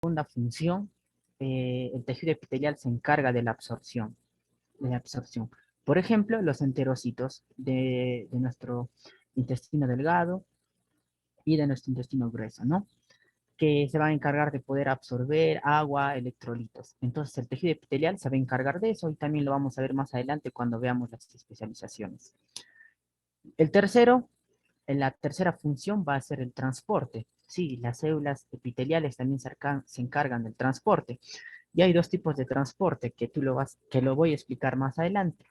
segunda función, el tejido epitelial se encarga de la absorción. Por ejemplo, los enterocitos de nuestro intestino delgado y de nuestro intestino grueso, ¿no? Que se va a encargar de poder absorber agua, electrolitos. Entonces, el tejido epitelial se va a encargar de eso y también lo vamos a ver más adelante cuando veamos las especializaciones. El tercero, la tercera función va a ser el transporte. Sí, las células epiteliales también se encargan del transporte. Y hay dos tipos de transporte que lo voy a explicar más adelante,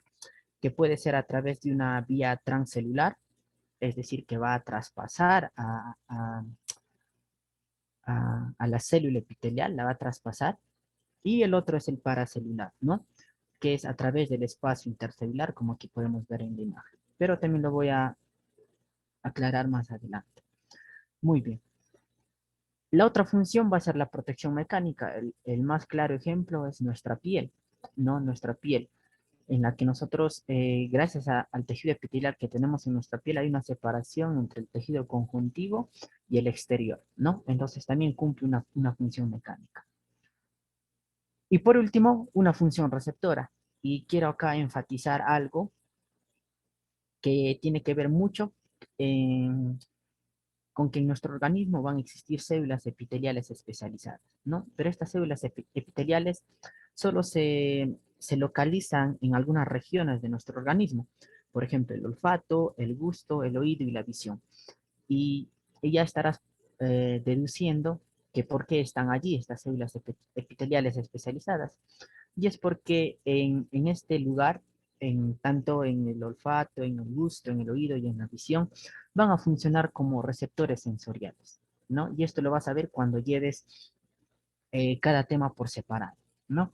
que puede ser a través de una vía transcelular, es decir, que va a traspasar a la célula epitelial, la va a traspasar, y el otro es el paracelular, ¿no? Que es a través del espacio intercelular, como aquí podemos ver en la imagen. Pero también lo voy a aclarar más adelante. Muy bien. La otra función va a ser la protección mecánica. El más claro ejemplo es nuestra piel, ¿no? Nuestra piel, en la que nosotros, gracias al tejido epitelial que tenemos en nuestra piel, hay una separación entre el tejido conjuntivo y el exterior, ¿no? Entonces también cumple una función mecánica. Y por último, una función receptora. Y quiero acá enfatizar algo que tiene que ver mucho en con que en nuestro organismo van a existir células epiteliales especializadas, ¿no? Pero estas células epiteliales solo se localizan en algunas regiones de nuestro organismo, por ejemplo, el olfato, el gusto, el oído y la visión. Y, y ya estarás deduciendo que por qué están allí estas células epiteliales especializadas. Y es porque en este lugar, tanto en el olfato, en el gusto, en el oído y en la visión, van a funcionar como receptores sensoriales, ¿no? Y esto lo vas a ver cuando lleves cada tema por separado, ¿no?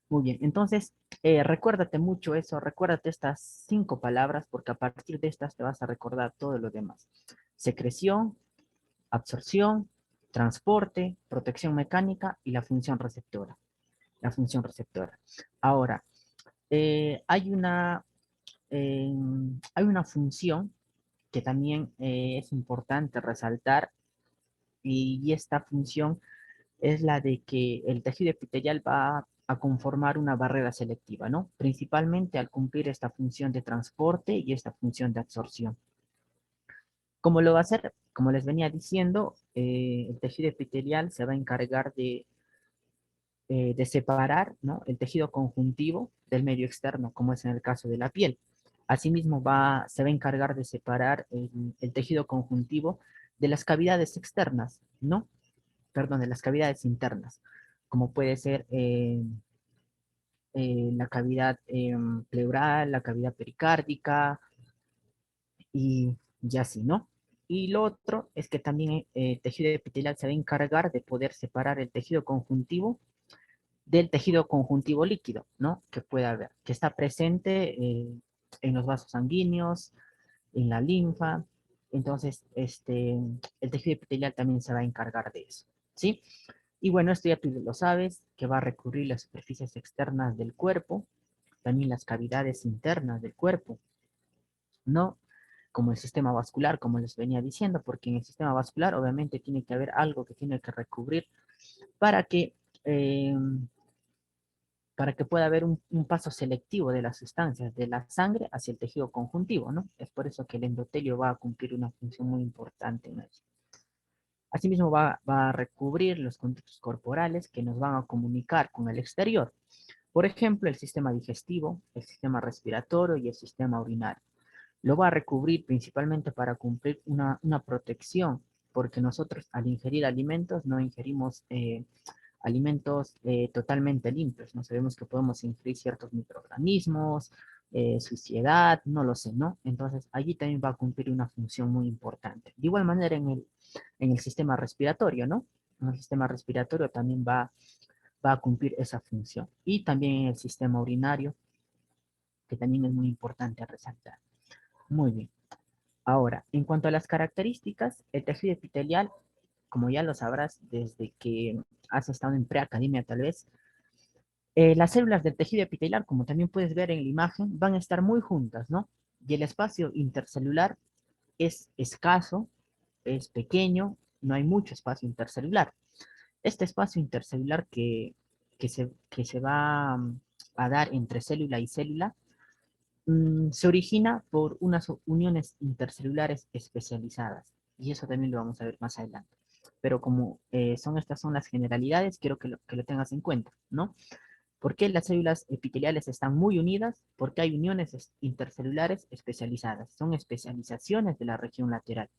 Muy bien, entonces recuérdate mucho eso, recuérdate estas 5 palabras porque a partir de estas te vas a recordar todo lo demás. Secreción, absorción, transporte, protección mecánica y la función receptora. La función receptora. Ahora, eh, hay una, eh, hay una función que también es importante resaltar y esta función es la de que el tejido epitelial va a conformar una barrera selectiva, ¿no? Principalmente al cumplir esta función de transporte y esta función de absorción. ¿Cómo lo va a hacer? Como les venía diciendo, el tejido epitelial se va a encargar de separar, ¿no? El tejido conjuntivo del medio externo, como es en el caso de la piel. Asimismo, se va a encargar de separar el tejido conjuntivo de las cavidades externas, ¿no? Perdón, de las cavidades internas, como puede ser la cavidad pleural, la cavidad pericárdica y así, ¿no? Y lo otro es que también el tejido epitelial se va a encargar de poder separar el tejido conjuntivo del tejido conjuntivo líquido, ¿no? Que puede haber, que está presente en los vasos sanguíneos, en la linfa. Entonces, el tejido epitelial también se va a encargar de eso, ¿sí? Y bueno, esto ya tú lo sabes, que va a recurrir las superficies externas del cuerpo, también las cavidades internas del cuerpo, ¿no? Como el sistema vascular, como les venía diciendo, porque en el sistema vascular obviamente tiene que haber algo que tiene que recubrir para que eh, para que pueda haber un paso selectivo de las sustancias de la sangre hacia el tejido conjuntivo, ¿no? Es por eso que el endotelio va a cumplir una función muy importante en eso. Asimismo, va a recubrir los conductos corporales que nos van a comunicar con el exterior. Por ejemplo, el sistema digestivo, el sistema respiratorio y el sistema urinario. Lo va a recubrir principalmente para cumplir una protección, porque nosotros al ingerir alimentos no ingerimos alimentos totalmente limpios, ¿no? Sabemos que podemos ingerir ciertos microorganismos, suciedad, no lo sé, ¿no? Entonces, allí también va a cumplir una función muy importante. De igual manera en el sistema respiratorio, ¿no? En el sistema respiratorio también va a cumplir esa función. Y también en el sistema urinario, que también es muy importante resaltar. Muy bien. Ahora, en cuanto a las características, el tejido epitelial, como ya lo sabrás desde que has estado en preacademia tal vez, las células del tejido epitelial, como también puedes ver en la imagen, van a estar muy juntas, ¿no? Y el espacio intercelular es escaso, es pequeño, no hay mucho espacio intercelular. Este espacio intercelular que se va a dar entre célula y célula se origina por unas uniones intercelulares especializadas. Y eso también lo vamos a ver más adelante. Pero como estas son las generalidades, quiero que lo tengas en cuenta, ¿no? ¿Por qué las células epiteliales están muy unidas? Porque hay uniones intercelulares especializadas. Son especializaciones de la región lateral.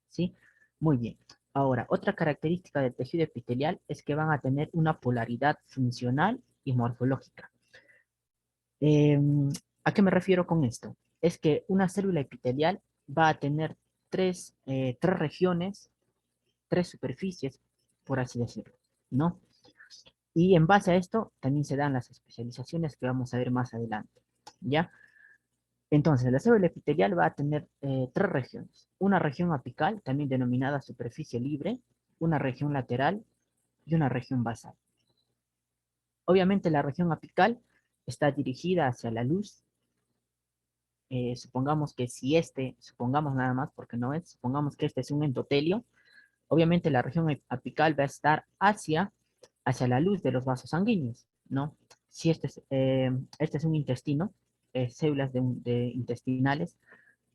¿Sí? Muy bien. Ahora, otra característica del tejido epitelial es que van a tener una polaridad funcional y morfológica. ¿A qué me refiero con esto? Es que una célula epitelial va a tener tres regiones, tres superficies, por así decirlo, ¿no? Y en base a esto también se dan las especializaciones que vamos a ver más adelante, ¿ya? Entonces, la célula epitelial va a tener tres regiones. Una región apical, también denominada superficie libre, una región lateral y una región basal. Obviamente la región apical está dirigida hacia la luz. Supongamos que si supongamos nada más porque no es, supongamos que este es un endotelio, obviamente la región apical va a estar hacia la luz de los vasos sanguíneos, ¿no? Si este es un intestino, células de intestinales,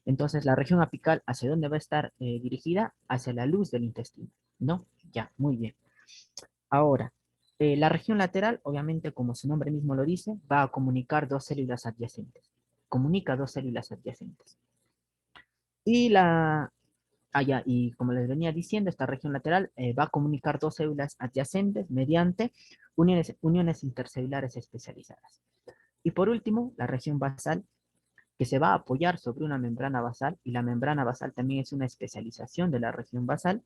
entonces la región apical, ¿hacia dónde va a estar dirigida? Hacia la luz del intestino, ¿no? Ya, muy bien. Ahora, la región lateral, obviamente, como su nombre mismo lo dice, va a comunicar dos células adyacentes. Comunica dos células adyacentes. Y y como les venía diciendo, esta región lateral va a comunicar dos células adyacentes mediante uniones intercelulares especializadas. Y por último, la región basal, que se va a apoyar sobre una membrana basal, y la membrana basal también es una especialización de la región basal.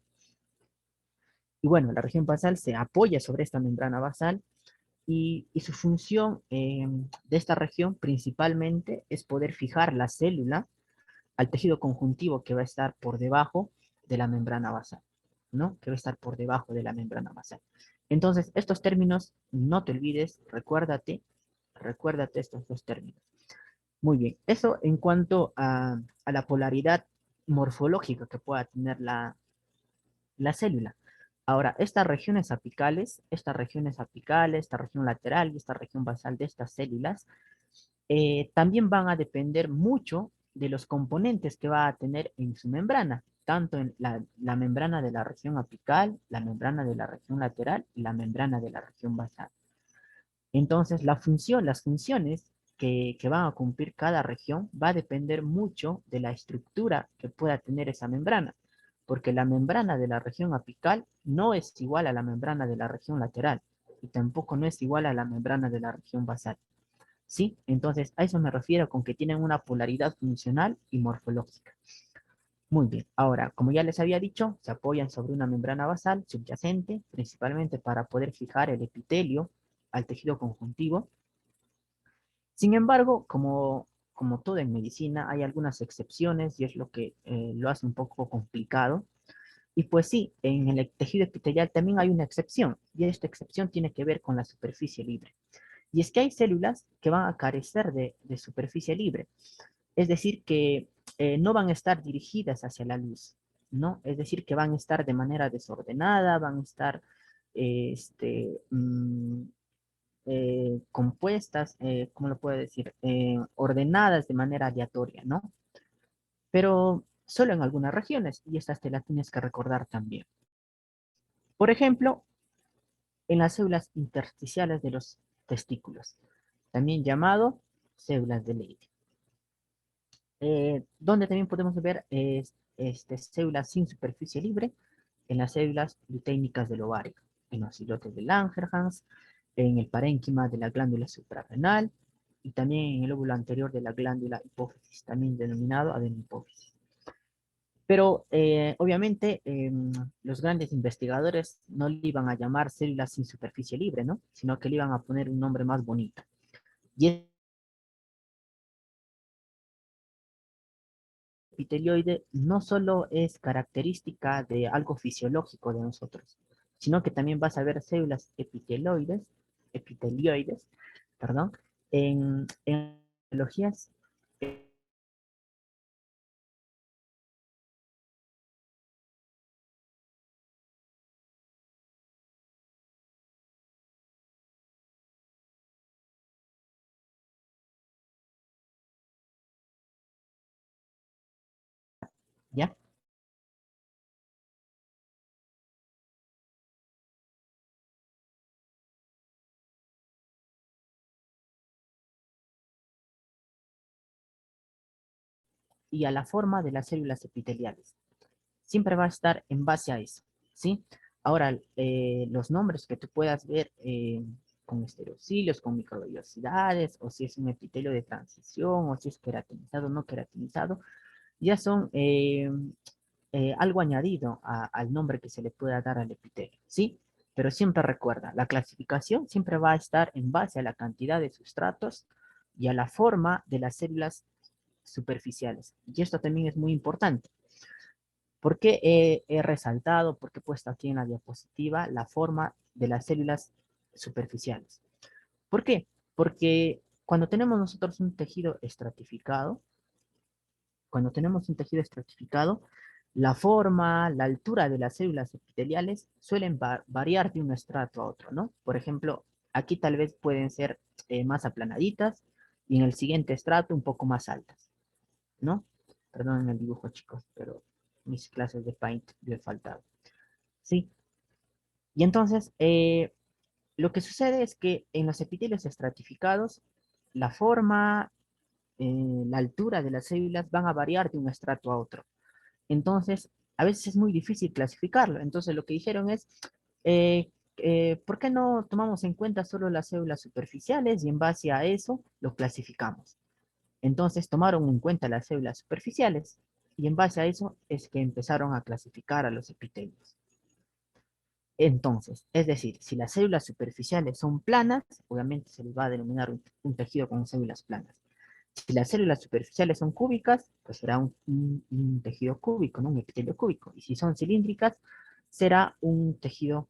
Y bueno, la región basal se apoya sobre esta membrana basal y su función de esta región principalmente es poder fijar la célula al tejido conjuntivo que va a estar por debajo de la membrana basal, ¿no? Que va a estar por debajo de la membrana basal. Entonces, estos términos, no te olvides, recuérdate estos dos términos. Muy bien, eso en cuanto a la polaridad morfológica que pueda tener la célula. Ahora, esta región lateral y esta región basal de estas células, también van a depender mucho de los componentes que va a tener en su membrana, tanto en la membrana de la región apical, la membrana de la región lateral y la membrana de la región basal. Entonces, las funciones que van a cumplir cada región va a depender mucho de la estructura que pueda tener esa membrana, porque la membrana de la región apical no es igual a la membrana de la región lateral y tampoco no es igual a la membrana de la región basal. ¿Sí? Entonces, a eso me refiero con que tienen una polaridad funcional y morfológica. Muy bien. Ahora, como ya les había dicho, se apoyan sobre una membrana basal subyacente, principalmente para poder fijar el epitelio al tejido conjuntivo. Sin embargo, como todo en medicina, hay algunas excepciones y es lo que lo hace un poco complicado. Y pues sí, en el tejido epitelial también hay una excepción, y esta excepción tiene que ver con la superficie libre. Y es que hay células que van a carecer de superficie libre, es decir, que no van a estar dirigidas hacia la luz, ¿no? Es decir, que van a estar de manera desordenada, van a estar este, compuestas, ¿cómo lo puedo decir? Ordenadas de manera aleatoria, ¿no? Pero solo en algunas regiones, y estas te las tienes que recordar también. Por ejemplo, en las células intersticiales de los testículos, también llamado células de Leydig. Donde también podemos ver células sin superficie libre en las células luteínicas del ovario, en los islotes de Langerhans, en el parénquima de la glándula suprarrenal y también en el óvulo anterior de la glándula hipófisis, también denominado adenopófisis. Pero obviamente los grandes investigadores no le iban a llamar células sin superficie libre, ¿no? Sino que le iban a poner un nombre más bonito. Y epitelioide no solo es característica de algo fisiológico de nosotros, sino que también vas a ver células epitelioides, perdón, en biologías ¿ya? Y a la forma de las células epiteliales. Siempre va a estar en base a eso, ¿sí? Ahora, los nombres que tú puedas ver con estereocilios, con microvellosidades, o si es un epitelio de transición, o si es queratinizado o no queratinizado, ya son algo añadido al nombre que se le pueda dar al epitelio, ¿sí? Pero siempre recuerda, la clasificación siempre va a estar en base a la cantidad de sustratos y a la forma de las células superficiales. Y esto también es muy importante. ¿Por qué he resaltado, porque he puesto aquí en la diapositiva la forma de las células superficiales? ¿Por qué? Porque cuando tenemos nosotros un tejido estratificado, cuando tenemos un tejido estratificado, la forma, la altura de las células epiteliales suelen variar de un estrato a otro, ¿no? Por ejemplo, aquí tal vez pueden ser más aplanaditas y en el siguiente estrato un poco más altas, ¿no? Perdonen el dibujo, chicos, pero mis clases de Paint le he faltado. Sí, y entonces lo que sucede es que en los epitelios estratificados, la forma, la altura de las células van a variar de un estrato a otro. Entonces, a veces es muy difícil clasificarlo. Entonces, lo que dijeron es, ¿por qué no tomamos en cuenta solo las células superficiales y en base a eso lo clasificamos? Entonces, tomaron en cuenta las células superficiales y en base a eso es que empezaron a clasificar a los epitelios. Entonces, es decir, si las células superficiales son planas, obviamente se les va a denominar un tejido con células planas. Si las células superficiales son cúbicas, pues será un tejido cúbico, ¿no? Un epitelio cúbico. Y si son cilíndricas, será un tejido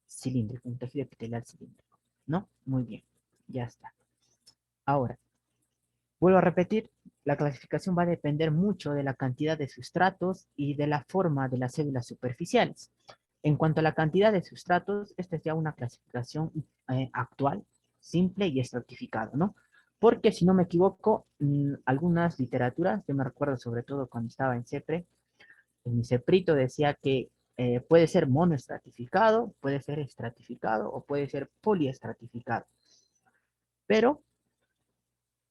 cilíndrico, un tejido epitelial cilíndrico, ¿no? Muy bien, ya está. Ahora, vuelvo a repetir, la clasificación va a depender mucho de la cantidad de sustratos y de la forma de las células superficiales. En cuanto a la cantidad de sustratos, esta es ya una clasificación actual, simple y estratificado, ¿no? Porque si no me equivoco, algunas literaturas, yo me recuerdo sobre todo cuando estaba en CEPRE, en mi CEPRITO decía que puede ser monoestratificado, puede ser estratificado o puede ser poliestratificado. Pero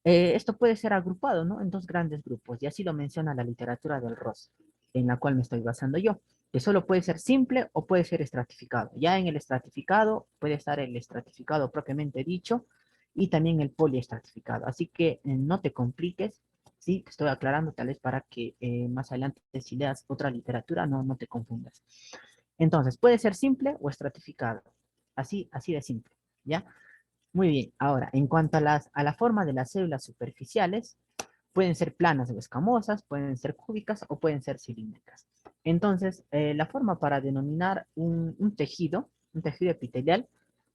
esto puede ser agrupado, ¿no? En dos grandes grupos, y así lo menciona la literatura del Ross, en la cual me estoy basando yo, que solo puede ser simple o puede ser estratificado. Ya en el estratificado puede estar el estratificado propiamente dicho y también el poliestratificado. Así que no te compliques, sí, te estoy aclarando tal vez para que más adelante si leas otra literatura no te confundas. Entonces, puede ser simple o estratificado, así de simple, ¿ya? Muy bien, ahora, en cuanto a la forma de las células superficiales, pueden ser planas o escamosas, pueden ser cúbicas o pueden ser cilíndricas. Entonces, la forma para denominar un tejido epitelial,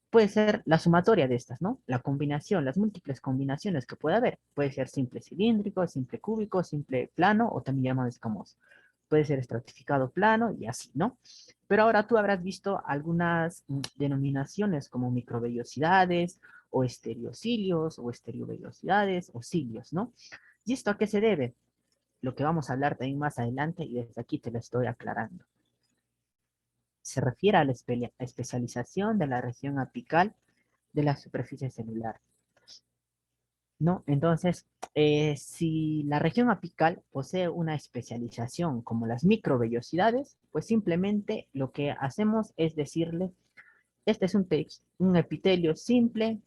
puede ser la sumatoria de estas, ¿no? La combinación, las múltiples combinaciones que puede haber. Puede ser simple cilíndrico, simple cúbico, simple plano o también llamado escamoso. Puede ser estratificado plano y así, ¿no? Pero ahora tú habrás visto algunas denominaciones como microvellosidades o estereocilios o estereovellosidades o cilios, ¿no? ¿Y esto a qué se debe? Lo que vamos a hablar también más adelante y desde aquí te lo estoy aclarando. Se refiere a la especialización de la región apical de la superficie celular, ¿no? Entonces, si la región apical posee una especialización como las microvellosidades, pues simplemente lo que hacemos es decirle, este es un epitelio simple,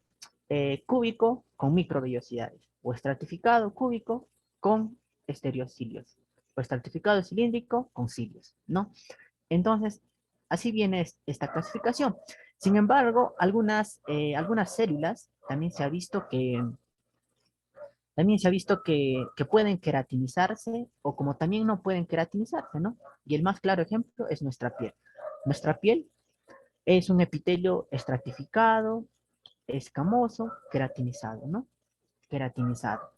cúbico con microvellosidades, o estratificado cúbico con estereocilios, o estratificado cilíndrico con cilios, ¿no? Entonces, así viene esta clasificación. Sin embargo, algunas células también se ha visto que pueden queratinizarse o como también no pueden queratinizarse, ¿no? Y el más claro ejemplo es nuestra piel. Nuestra piel es un epitelio estratificado, escamoso, queratinizado, ¿no? Queratinizado.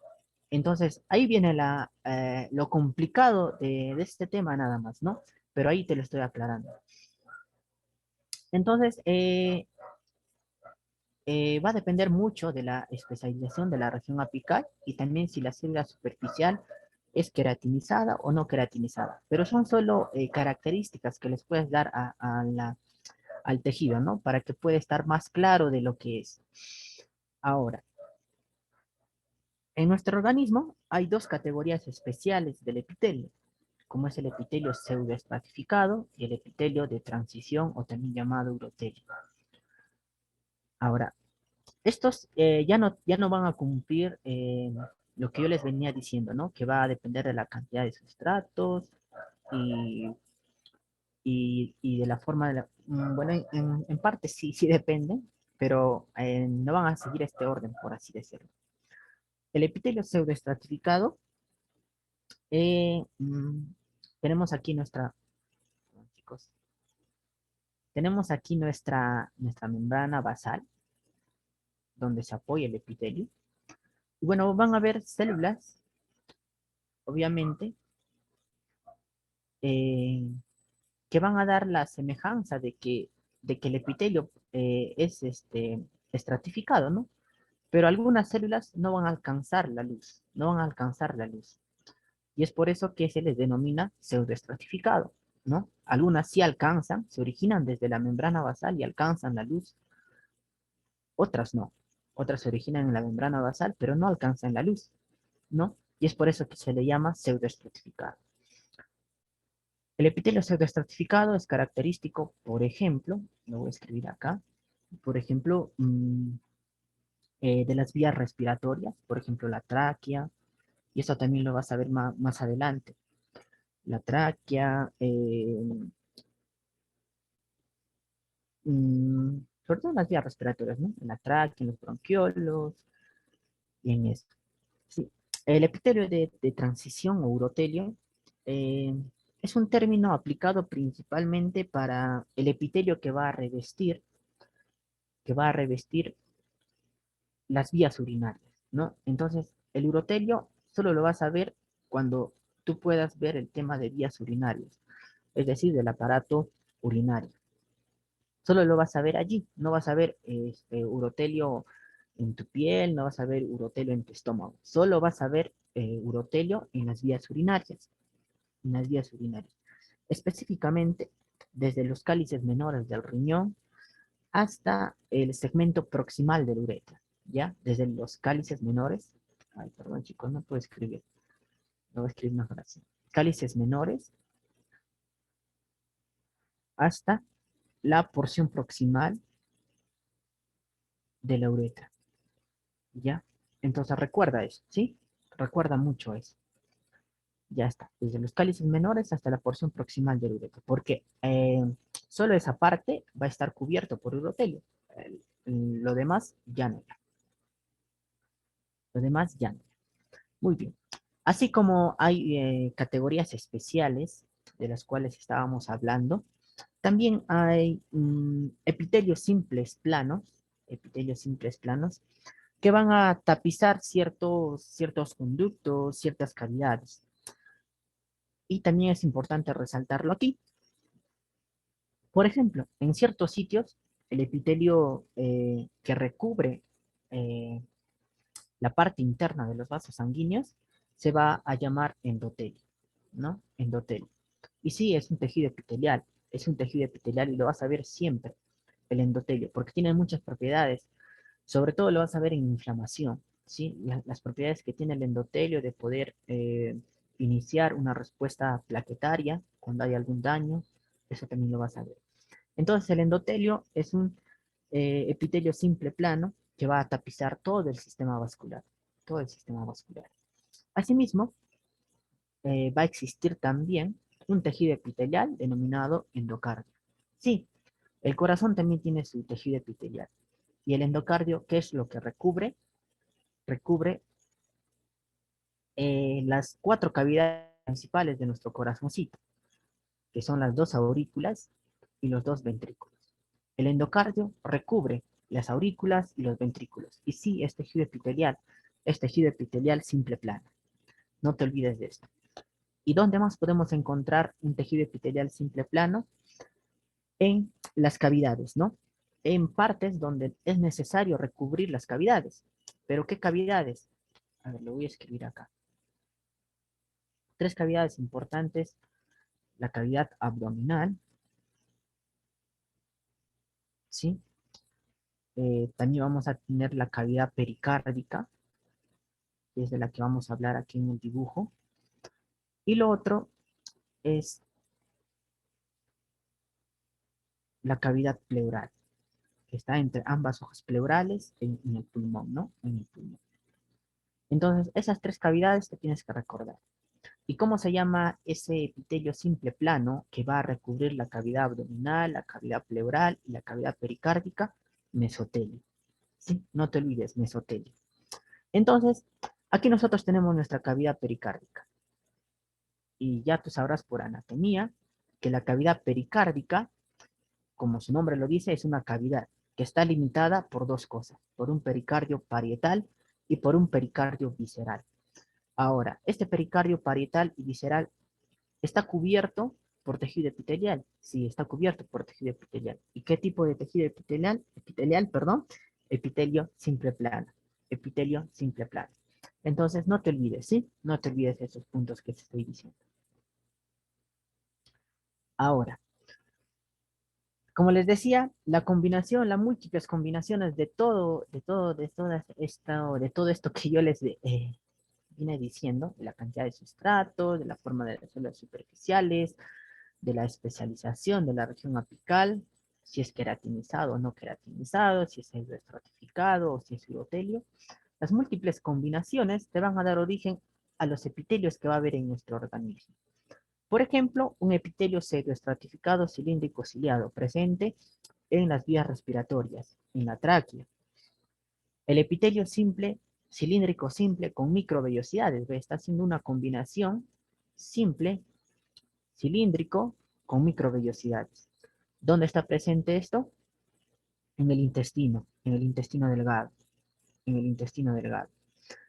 Entonces, ahí viene lo complicado de este tema nada más, ¿no? Pero ahí te lo estoy aclarando. Entonces, va a depender mucho de la especialización de la región apical y también si la célula superficial es queratinizada o no queratinizada, pero son solo características que les puedes dar al tejido, ¿no? Para que pueda estar más claro de lo que es. Ahora, en nuestro organismo hay dos categorías especiales del epitelio, como es el epitelio pseudoestratificado y el epitelio de transición o también llamado urotelio. Ahora, estos ya no van a cumplir lo que yo les venía diciendo, ¿no? Que va a depender de la cantidad de sustratos y, y de la forma de la... Bueno, en parte sí, sí depende, pero no van a seguir este orden, por así decirlo. El epitelio pseudoestratificado, eh, mm, tenemos aquí nuestra... Chicos, tenemos aquí nuestra membrana basal, donde se apoya el epitelio. Y bueno, van a ver células, obviamente, eh, que van a dar la semejanza de que el epitelio es estratificado, ¿no? Pero algunas células no van a alcanzar la luz, no van a alcanzar la luz. Y es por eso que se les denomina pseudoestratificado, ¿no? Algunas sí alcanzan, se originan desde la membrana basal y alcanzan la luz, otras no. Otras se originan en la membrana basal, pero no alcanzan la luz, ¿no? Y es por eso que se le llama pseudoestratificado. El epitelio pseudoestratificado es característico, por ejemplo, lo voy a escribir acá, por ejemplo, de las vías respiratorias, por ejemplo, la tráquea, y eso también lo vas a ver más adelante. La tráquea, sobre todo en las vías respiratorias, ¿no? En la tráquea, en los bronquiolos, y en esto. Sí. El epitelio de transición o urotelio eh, es un término aplicado principalmente para el epitelio que va a revestir las vías urinarias, ¿no? Entonces, el urotelio solo lo vas a ver cuando tú puedas ver el tema de vías urinarias, es decir, del aparato urinario. Solo lo vas a ver allí, no vas a ver urotelio en tu piel, no vas a ver urotelio en tu estómago, solo vas a ver urotelio en las vías urinarias, en las vías urinarias. Específicamente, desde los cálices menores del riñón hasta el segmento proximal del uretra, ¿ya? Desde los cálices menores, ay, perdón chicos, no puedo escribir, no voy a escribir mejor así. Cálices menores hasta la porción proximal de la uretra, ¿ya? Entonces recuerda eso, ¿sí? Recuerda mucho eso. Ya está, desde los cálices menores hasta la porción proximal del uretra, porque solo esa parte va a estar cubierto por urotelio. Lo demás ya no. Lo demás ya no. Muy bien. Así como hay categorías especiales de las cuales estábamos hablando, también hay epitelios simples planos, que van a tapizar ciertos conductos, ciertas cavidades. Y también es importante resaltarlo aquí. Por ejemplo, en ciertos sitios, el epitelio que recubre eh, la parte interna de los vasos sanguíneos se va a llamar endotelio, ¿no? Endotelio. Y sí, es un tejido epitelial y lo vas a ver siempre, el endotelio, porque tiene muchas propiedades. Sobre todo lo vas a ver en inflamación, ¿sí? Las propiedades que tiene el endotelio de poder iniciar una respuesta plaquetaria cuando hay algún daño, eso también lo vas a ver. Entonces el endotelio es un epitelio simple plano que va a tapizar todo el sistema vascular, todo el sistema vascular. Asimismo, va a existir también un tejido epitelial denominado endocardio. Sí, el corazón también tiene su tejido epitelial. Y el endocardio, ¿qué es lo que recubre? Recubre las cuatro cavidades principales de nuestro corazoncito, que son las dos aurículas y los dos ventrículos. El endocardio recubre las aurículas y los ventrículos. Y sí, es tejido epitelial simple plano. No te olvides de esto. ¿Y dónde más podemos encontrar un tejido epitelial simple plano? En las cavidades, ¿no? En partes donde es necesario recubrir las cavidades. ¿Pero qué cavidades? A ver, lo voy a escribir acá. tres cavidades importantes, la cavidad abdominal, ¿sí? También vamos a tener la cavidad pericárdica, que es de la que vamos a hablar aquí en el dibujo. Y lo otro es la cavidad pleural, que está entre ambas hojas pleurales en el pulmón, ¿no? En el pulmón. Entonces, esas tres cavidades te tienes que recordar. ¿Y cómo se llama ese epitelio simple plano que va a recubrir la cavidad abdominal, la cavidad pleural y la cavidad pericárdica? Mesotelio. ¿Sí? No te olvides, mesotelio. Entonces, aquí nosotros tenemos nuestra cavidad pericárdica. Y ya tú sabrás por anatomía que la cavidad pericárdica, como su nombre lo dice, es una cavidad que está limitada por dos cosas, por un pericardio parietal y por un pericardio visceral. Ahora, este pericardio parietal y visceral está cubierto por tejido epitelial. Sí, está cubierto por tejido epitelial. ¿Y qué tipo de tejido epitelial? Epitelio simple plano. Epitelio simple plano. Entonces, no te olvides, ¿sí? No te olvides de esos puntos que te estoy diciendo. Ahora, como les decía, la combinación, las múltiples combinaciones de todo esto que yo les vine diciendo, de la cantidad de sustratos, de la forma de las células superficiales, de la especialización de la región apical, si es queratinizado o no queratinizado, si es estratificado o si es urotelio. Las múltiples combinaciones te van a dar origen a los epitelios que va a haber en nuestro organismo. Por ejemplo, un epitelio pseudoestratificado cilíndrico ciliado presente en las vías respiratorias, en la tráquea. El epitelio simple, cilíndrico simple con microvellosidades, ¿ve? Está haciendo una combinación simple, cilíndrico con microvellosidades. ¿Dónde está presente esto? En el intestino delgado, en el intestino delgado.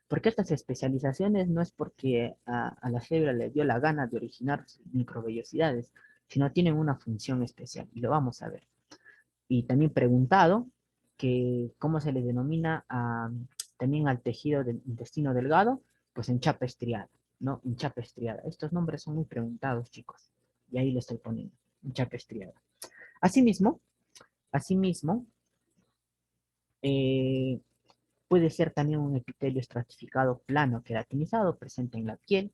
Porque estas especializaciones no es porque a la célula le dio la gana de originar microvellosidades, sino tienen una función especial, y lo vamos a ver. Y también preguntado que cómo se le denomina también al tejido del intestino delgado, pues en chapa estriada, ¿no? En chapa estriada. Estos nombres son muy preguntados, chicos, y ahí lo estoy poniendo, en chapa estriada. Asimismo, asimismo, eh, puede ser también un epitelio estratificado plano queratinizado presente en la piel,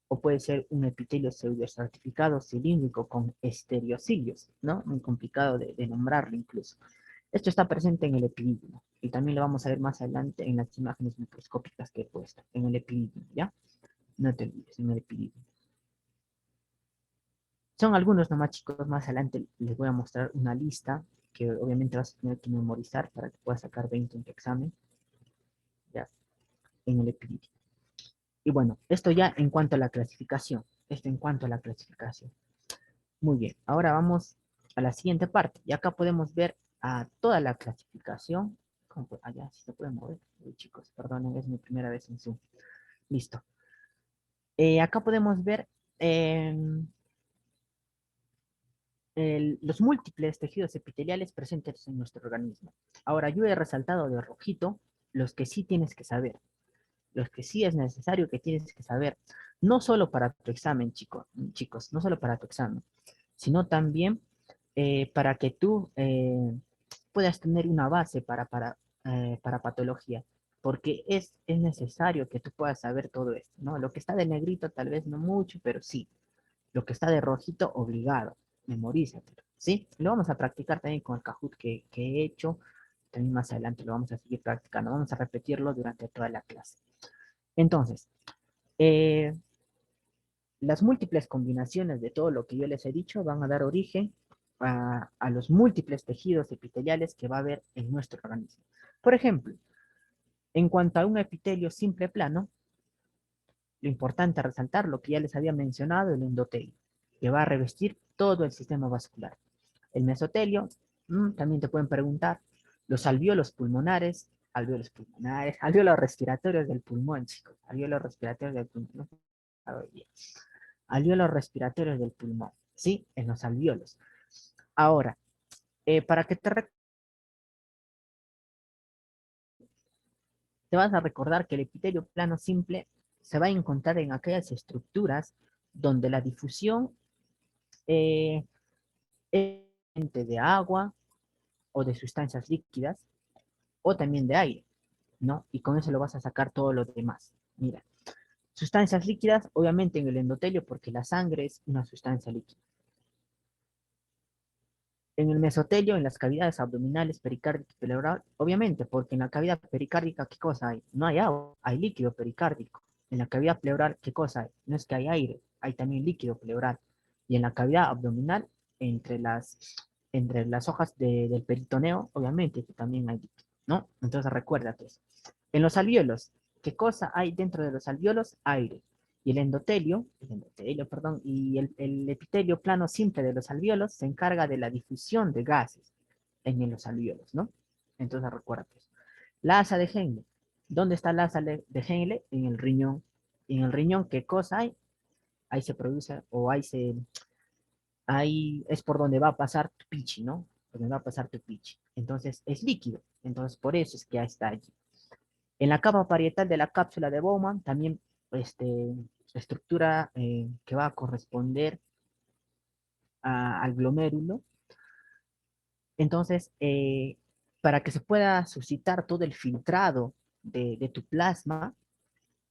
o puede ser un epitelio pseudoestratificado cilíndrico con estereocilios, ¿no? Muy complicado de nombrarlo incluso. Esto está presente en el epidídimo, y también lo vamos a ver más adelante en las imágenes microscópicas que he puesto, en el epidídimo, ¿ya? No te olvides, en el epidídimo. Son algunos nomás, chicos, más adelante les voy a mostrar una lista que obviamente vas a tener que memorizar para que puedas sacar 20 en tu examen, ¿ya? En el epidídimo. Y bueno, esto ya en cuanto a la clasificación. Esto en cuanto a la clasificación. Muy bien, ahora vamos a la siguiente parte. Y acá podemos ver a toda la clasificación. Allá sí se puede mover. Uy, chicos, perdonen, es mi primera vez en Zoom. Listo. Acá podemos ver los múltiples tejidos epiteliales presentes en nuestro organismo. Ahora, yo he resaltado de rojito los que sí tienes que saber, los que sí es necesario que tienes que saber, no solo para tu examen, chicos, no solo para tu examen, sino también para que tú puedas tener una base para patología, porque es necesario que tú puedas saber todo esto, ¿no? Lo que está de negrito tal vez no mucho, pero sí, lo que está de rojito obligado, memorízatelo, ¿sí? Lo vamos a practicar también con el Kahoot que he hecho, también más adelante lo vamos a seguir practicando, vamos a repetirlo durante toda la clase. Entonces, eh, las múltiples combinaciones de todo lo que yo les he dicho van a dar origen a los múltiples tejidos epiteliales que va a haber en nuestro organismo. Por ejemplo, en cuanto a un epitelio simple plano, lo importante es resaltar lo que ya les había mencionado, el endotelio, que va a revestir todo el sistema vascular. El mesotelio, también te pueden preguntar, los alvéolos respiratorios del pulmón, chicos, alvéolos respiratorios del pulmón. Alvéolos respiratorios del pulmón, ¿sí? En los alvéolos. Ahora, para que te vas a recordar que el epitelio plano simple se va a encontrar en aquellas estructuras donde la difusión es de agua o de sustancias líquidas o también de aire, ¿no? Y con eso lo vas a sacar todo lo demás. Mira, sustancias líquidas, obviamente en el endotelio, porque la sangre es una sustancia líquida. En el mesotelio, en las cavidades abdominales, pericárdica y pleural, obviamente, porque en la cavidad pericárdica, ¿qué cosa hay? No hay agua, hay líquido pericárdico. En la cavidad pleural, ¿qué cosa hay? No es que hay aire, hay también líquido pleural. Y en la cavidad abdominal, entre las, entre las hojas del peritoneo, obviamente que también hay líquido, ¿no? Entonces recuérdate eso. En los alvéolos, ¿qué cosa hay dentro de los alvéolos? Aire. Y perdón, y el epitelio plano simple de los alvéolos se encarga de la difusión de gases en los alvéolos, ¿no? Entonces recuerda eso. La asa de Henle. ¿Dónde está la asa de Henle? En el riñón. ¿Y en el riñón qué cosa hay? Ahí se produce, o ahí es por donde va a pasar tu pichi, ¿no? Por donde va a pasar tu pichi. Entonces es líquido. Entonces por eso es que está allí. En la capa parietal de la cápsula de Bowman, también este, estructura que va a corresponder al glomérulo. Entonces, para que se pueda suscitar todo el filtrado de tu plasma,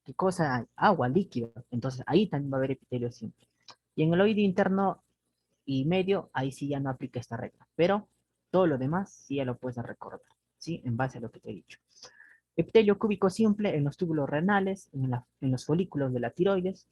¿qué cosa hay? Agua líquida. Entonces, ahí también va a haber epitelio simple. Y en el oído interno y medio, ahí sí ya no aplica esta regla. Pero todo lo demás sí ya lo puedes recordar, ¿sí? En base a lo que te he dicho. Epitelio cúbico simple en los túbulos renales, en los folículos de la tiroides,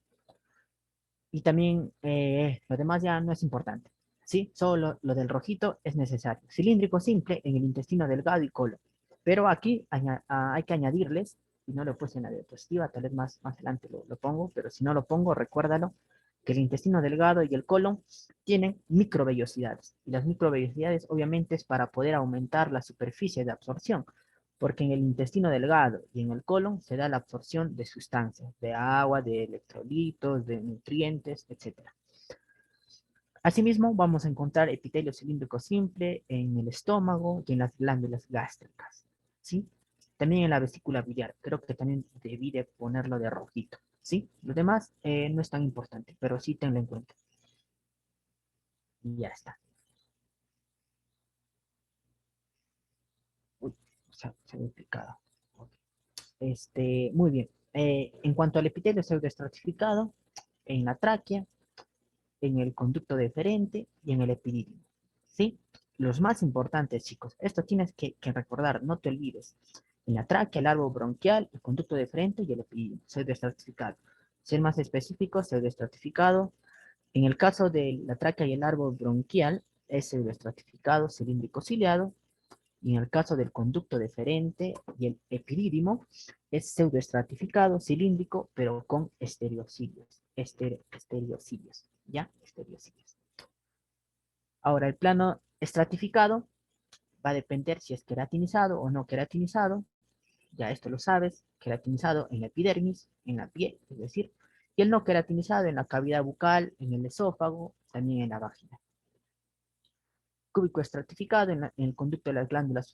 y también lo demás ya no es importante, ¿sí? Solo lo del rojito es necesario. Cilíndrico simple en el intestino delgado y colon. Pero aquí hay que añadirles, y no lo puse en la diapositiva, tal vez más adelante lo pongo, pero si no lo pongo, recuérdalo, que el intestino delgado y el colon tienen microvellosidades. Y las microvellosidades obviamente es para poder aumentar la superficie de absorción, porque en el intestino delgado y en el colon se da la absorción de sustancias, de agua, de electrolitos, de nutrientes, etcétera. Asimismo, vamos a encontrar epitelio cilíndrico simple en el estómago y en las glándulas gástricas, ¿sí? También en la vesícula biliar, creo que también debí de ponerlo de rojito, ¿sí? Lo demás no es tan importante, pero sí tenlo en cuenta. Y ya está. Uy, se ha duplicado. Muy bien. En cuanto al epitelio pseudoestratificado, en la tráquea, en el conducto deferente y en el epidídimo. ¿Sí? Los más importantes, chicos. Esto tienes que recordar, no te olvides. En la tráquea, el árbol bronquial, el conducto deferente y el epidídimo. Pseudoestratificado. Ser más específico, pseudoestratificado. En el caso de la tráquea y el árbol bronquial, es pseudoestratificado, cilíndrico ciliado. Y en el caso del conducto deferente y el epidídimo, es pseudoestratificado, cilíndrico, pero con estereocilios. Estereocilios, ¿ya? Estereocilios. Ahora, el plano estratificado va a depender si es queratinizado o no queratinizado. Ya esto lo sabes. Queratinizado en la epidermis, en la piel, es decir, y el no queratinizado en la cavidad bucal, en el esófago, también en la vagina. Cúbico estratificado en el conducto de las glándulas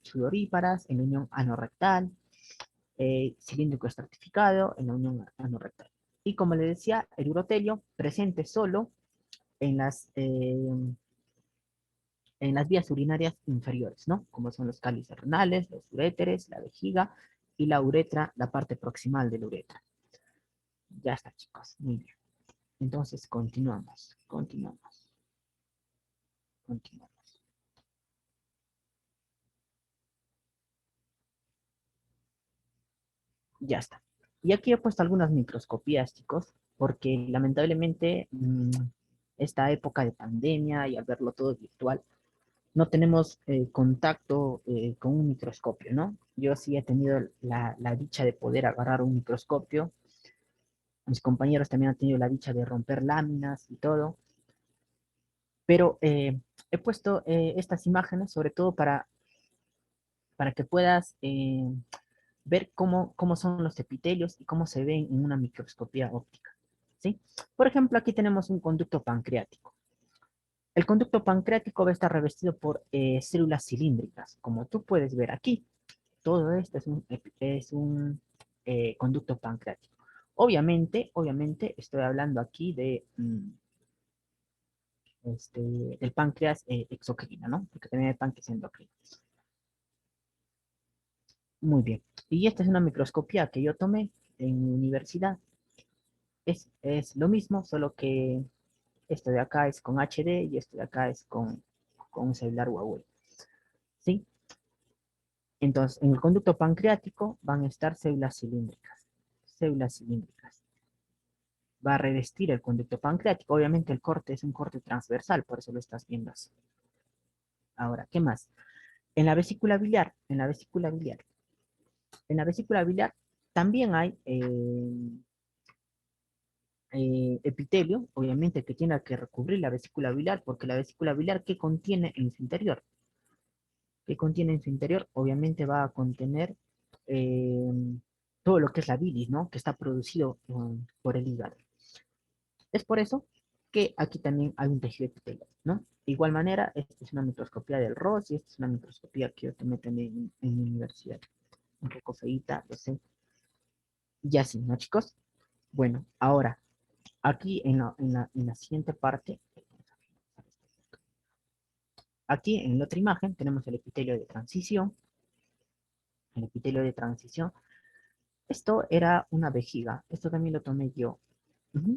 sudoríparas, en la unión anorrectal, cilíndrico estratificado en la unión anorrectal. Y como le decía, el urotelio presente solo en en las vías urinarias inferiores, ¿no? Como son los cálices renales, los uréteres, la vejiga y la uretra, la parte proximal de la uretra. Ya está, chicos. Muy bien. Entonces, continuamos. Ya está. Y aquí he puesto algunas microscopías, chicos, porque lamentablemente esta época de pandemia y al verlo todo virtual, no tenemos contacto con un microscopio, ¿no? Yo sí he tenido la dicha de poder agarrar un microscopio. Mis compañeros también han tenido la dicha de romper láminas y todo. Pero he puesto estas imágenes sobre todo para que puedas ver cómo son los epitelios y cómo se ven en una microscopía óptica, ¿sí? Por ejemplo, aquí tenemos un conducto pancreático. El conducto pancreático va a estar revestido por células cilíndricas, como tú puedes ver aquí. Todo esto es un conducto pancreático. Obviamente estoy hablando aquí de, del páncreas exocrino, ¿no? Porque también hay páncreas endocrino. Muy bien. Y esta es una microscopía que yo tomé en mi universidad. Es lo mismo, solo que esto de acá es con HD y esto de acá es con un celular Huawei. ¿Sí? Entonces, en el conducto pancreático van a estar células cilíndricas. Células cilíndricas. Va a revestir el conducto pancreático. Obviamente el corte es un corte transversal, por eso lo estás viendo así. Ahora, ¿qué más? En la vesícula biliar, en la vesícula biliar también hay epitelio, obviamente que tiene que recubrir la vesícula biliar, porque la vesícula biliar, ¿qué contiene en su interior? ¿Qué contiene en su interior? Obviamente va a contener eh, todo lo que es la bilis, ¿no? Que está producido por el hígado. Es por eso que aquí también hay un tejido epitelial, ¿no? De igual manera, esta es una microscopía del Ross y esta es una microscopía que yo tomé también en mi universidad. Un poco feíta, lo sé. Y así, ¿no, chicos? Bueno, ahora, aquí en la siguiente parte, aquí en la otra imagen tenemos el epitelio de transición. El epitelio de transición. Esto era una vejiga. Esto también lo tomé yo.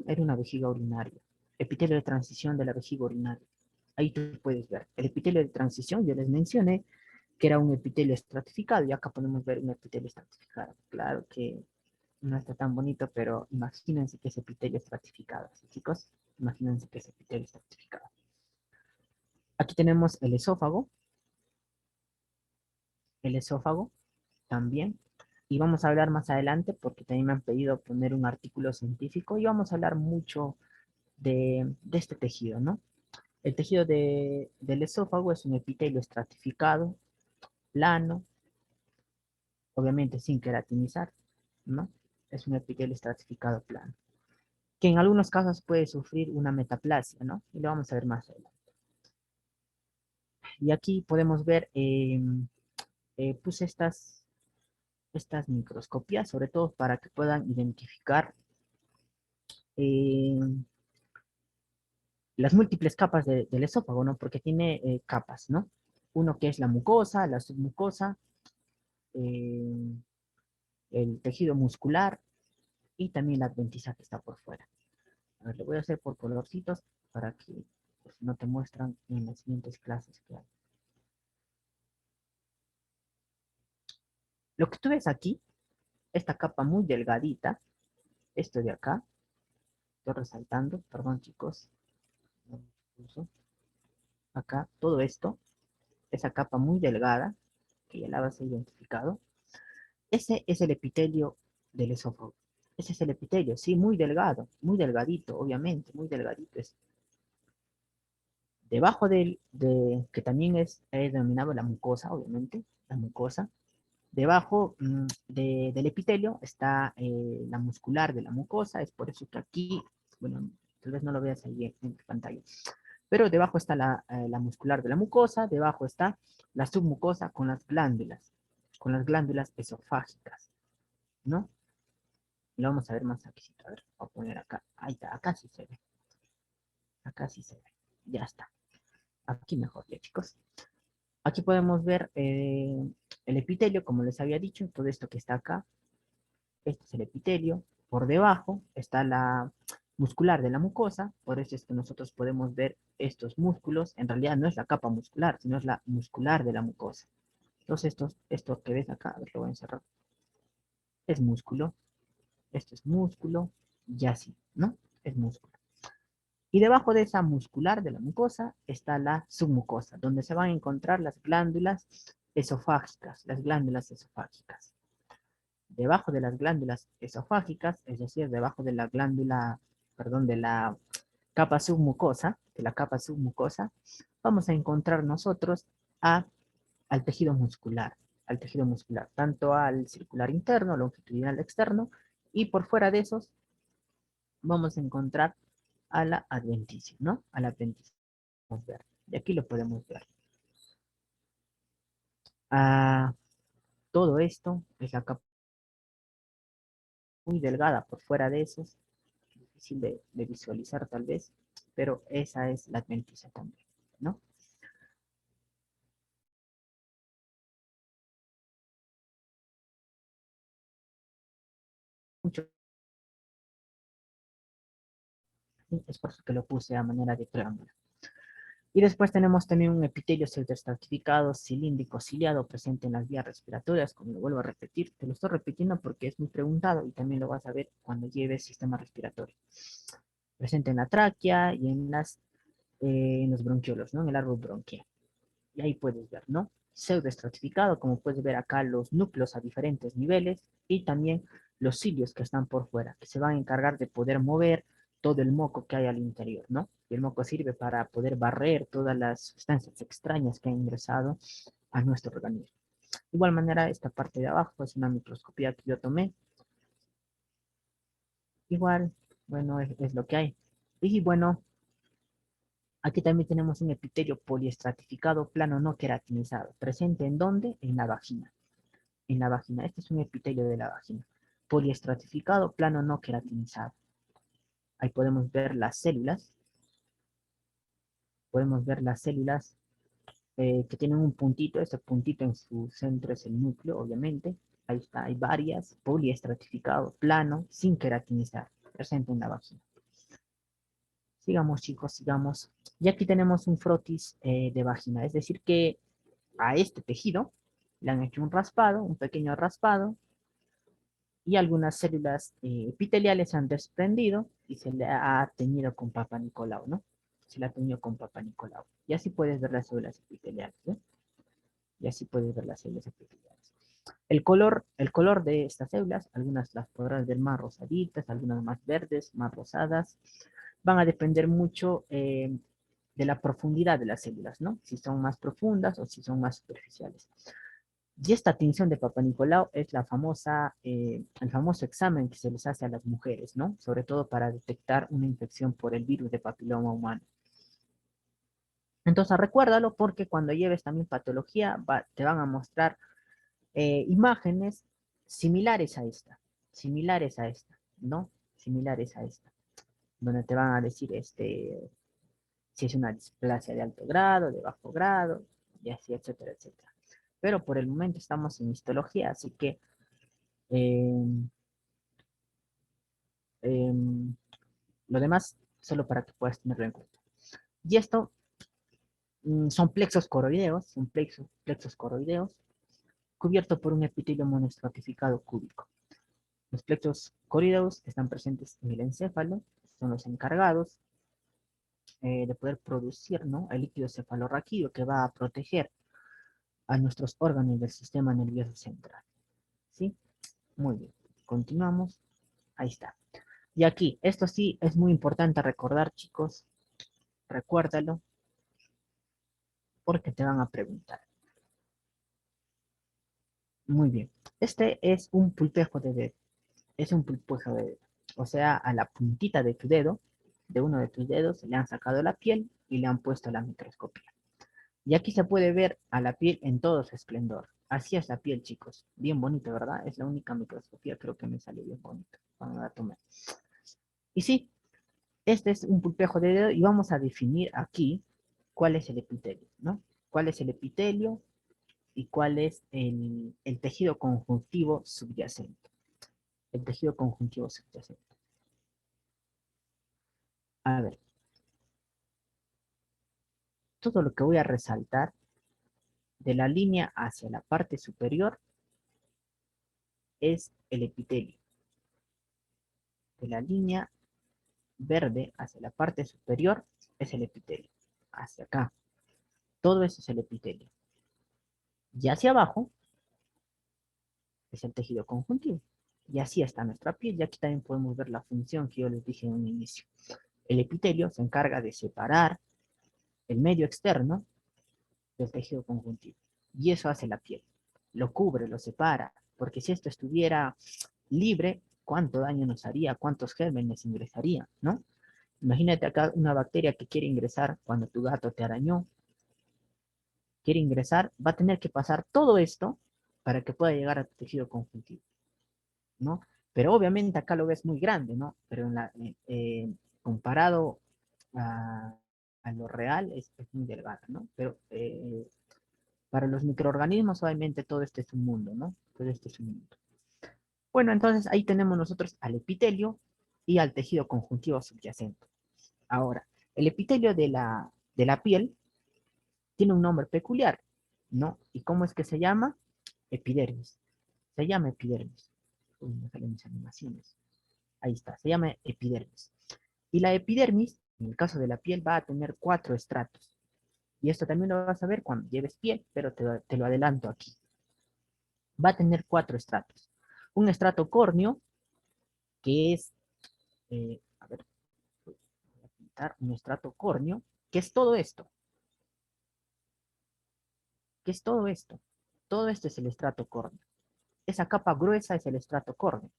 Era una vejiga urinaria. Epitelio de transición de la vejiga urinaria. Ahí tú puedes ver. El epitelio de transición, yo les mencioné que era un epitelio estratificado. Y acá podemos ver un epitelio estratificado. Claro que no está tan bonito, pero imagínense que es epitelio estratificado. ¿Sí, chicos? Imagínense que es epitelio estratificado. Aquí tenemos el esófago también. Y vamos a hablar más adelante porque también me han pedido poner un artículo científico y vamos a hablar mucho de este tejido, ¿no? El tejido del esófago es un epitelio estratificado, plano, obviamente sin queratinizar, ¿no? Es un epitelio estratificado plano, que en algunos casos puede sufrir una metaplasia, ¿no? Y lo vamos a ver más adelante. Y aquí podemos ver, puse estas microscopías, sobre todo para que puedan identificar eh, las múltiples capas del esófago, ¿no? Porque tiene capas, ¿no? Uno que es la mucosa, la submucosa, eh, el tejido muscular y también la adventicia que está por fuera. A ver, lo voy a hacer por colorcitos para que pues, no te muestran en las siguientes clases que hay. Lo que tú ves aquí, esta capa muy delgadita, esto de acá, estoy resaltando, perdón chicos, acá, todo esto, esa capa muy delgada, que ya la vas a identificado, ese es el epitelio del esófago. Ese es el epitelio, sí, muy delgado, muy delgadito, obviamente, muy delgadito. Es debajo que también es denominado la mucosa, obviamente, la mucosa. Debajo del epitelio está la muscular de la mucosa, es por eso que aquí, bueno, tal vez no lo veas ahí en pantalla, pero debajo está la muscular de la mucosa, debajo está la submucosa con las glándulas esofágicas, ¿no? Lo vamos a ver más aquí. A ver, voy a poner acá. Ahí está, acá sí se ve. Acá sí se ve. Ya está. Aquí mejor, ya chicos. Aquí podemos ver el epitelio, como les había dicho, todo esto que está acá. Este es el epitelio. Por debajo está la muscular de la mucosa, por eso es que nosotros podemos ver estos músculos. En realidad no es la capa muscular, sino es la muscular de la mucosa. Entonces esto que ves acá, a ver, lo voy a encerrar, es músculo, esto es músculo, y así, ¿no? Es músculo. Y debajo de esa muscular de la mucosa está la submucosa, donde se van a encontrar las glándulas esofágicas, las glándulas esofágicas. Debajo de las glándulas esofágicas, es decir, debajo de la glándula, perdón, de la capa submucosa, vamos a encontrar nosotros a, al tejido muscular, tanto al circular interno, longitudinal externo, y por fuera de esos vamos a encontrar a la adventicia, ¿no? A la adventicia. Ver. Y aquí lo podemos ver. Ah, todo esto es la capa muy delgada por fuera de esos, difícil de visualizar tal vez, pero esa es la adventicia también, ¿no? Mucho, es por eso que lo puse a manera de triángulo. Y después tenemos también un epitelio pseudoestratificado, cilíndrico, ciliado, presente en las vías respiratorias, como lo vuelvo a repetir. Te lo estoy repitiendo porque es muy preguntado y también lo vas a ver cuando lleves sistema respiratorio. Presente en la tráquea y en los bronquiolos, ¿no? En el árbol bronquial. Y ahí puedes ver, ¿no? Pseudoestratificado, como puedes ver acá, los núcleos a diferentes niveles y también los cilios que están por fuera, que se van a encargar de poder mover todo el moco que hay al interior, ¿no? Y el moco sirve para poder barrer todas las sustancias extrañas que han ingresado a nuestro organismo. De igual manera, esta parte de abajo es una microscopía que yo tomé. Igual, bueno, es lo que hay. Y bueno, aquí también tenemos un epitelio poliestratificado plano no queratinizado. ¿Presente en dónde? En la vagina. En la vagina. Este es un epitelio de la vagina. Poliestratificado plano no queratinizado. Ahí podemos ver las células. Podemos ver las células que tienen un puntito. Ese puntito en su centro es el núcleo, obviamente. Ahí está. Hay varias. Poliestratificado plano sin queratinizar. Presente en la vagina. Sigamos, chicos, sigamos. Y aquí tenemos un frotis de vagina. Es decir, que a este tejido le han hecho un raspado, un pequeño raspado, y algunas células epiteliales se han desprendido y se le ha teñido con Papa Nicolau, ¿no? Se le ha teñido con Papa Nicolau. Y así puedes ver las células epiteliales, ¿eh? Y así puedes ver las células epiteliales. El color de estas células, algunas las podrás ver más rosaditas, algunas más verdes, más rosadas, van a depender mucho de la profundidad de las células, ¿no? Si son más profundas o si son más superficiales. Y esta tinción de Papa Nicolau es el famoso examen que se les hace a las mujeres, ¿no? Sobre todo para detectar una infección por el virus de papiloma humano. Entonces recuérdalo porque cuando lleves también patología te van a mostrar imágenes similares a esta, ¿no? Similares a esta, donde te van a decir si es una displasia de alto grado, de bajo grado, y así, etcétera, etcétera. Pero por el momento estamos en histología, así que eh, lo demás, solo para que puedas tenerlo en cuenta. Y esto son plexos coroideos, plexos coroideos, cubiertos por un epitelio monoestratificado cúbico. Los plexos coroideos están presentes en el encéfalo, son los encargados de poder producir, ¿no?, el líquido cefalorraquídeo que va a proteger a nuestros órganos del sistema nervioso central. ¿Sí? Muy bien. Continuamos. Ahí está. Y aquí, esto sí es muy importante recordar, chicos. Recuérdalo, porque te van a preguntar. Muy bien. Este es un pulpejo de dedo. Es un pulpejo de dedo. O sea, a la puntita de tu dedo, de uno de tus dedos, le han sacado la piel y le han puesto la microscopía. Y aquí se puede ver a la piel en todo su esplendor. Así es la piel, chicos. Bien bonito, ¿verdad? Es la única microscopía, creo que me salió bien bonito. Vamos a tomar. Y sí, este es un pulpejo de dedo y vamos a definir aquí cuál es el epitelio, ¿no? ¿Cuál es el epitelio y cuál es el tejido conjuntivo subyacente? El tejido conjuntivo subyacente. A ver, todo lo que voy a resaltar de la línea hacia la parte superior es el epitelio. De la línea verde hacia la parte superior es el epitelio. Hacia acá. Todo eso es el epitelio. Y hacia abajo es el tejido conjuntivo. Y así está nuestra piel. Y aquí también podemos ver la función que yo les dije en un inicio. El epitelio se encarga de separar el medio externo del tejido conjuntivo. Y eso hace la piel. Lo cubre, lo separa. Porque si esto estuviera libre, ¿cuánto daño nos haría? ¿Cuántos gérmenes ingresaría? ¿No? Imagínate acá una bacteria que quiere ingresar cuando tu gato te arañó, quiere ingresar, va a tener que pasar todo esto para que pueda llegar a tu tejido conjuntivo, ¿no? Pero obviamente acá lo ves muy grande, ¿no? Pero comparado a lo real es muy delgada, ¿no? Pero para los microorganismos, obviamente, todo este es un mundo, ¿no? Todo este es un mundo. Bueno, entonces ahí tenemos nosotros al epitelio y al tejido conjuntivo subyacente. Ahora, el epitelio de la piel tiene un nombre peculiar, ¿no? ¿Y cómo es que se llama? Epidermis. Se llama epidermis. Uy, me salen mis animaciones. Ahí está, se llama epidermis. Y la epidermis, en el caso de la piel, va a tener 4 estratos. Y esto también lo vas a ver cuando lleves piel, pero te lo adelanto aquí. Va a tener 4 estratos. Un estrato córneo, que es, a ver, voy a pintar un estrato córneo, que es todo esto. ¿Qué es todo esto? Todo esto es el estrato córneo. Esa capa gruesa es el estrato córneo.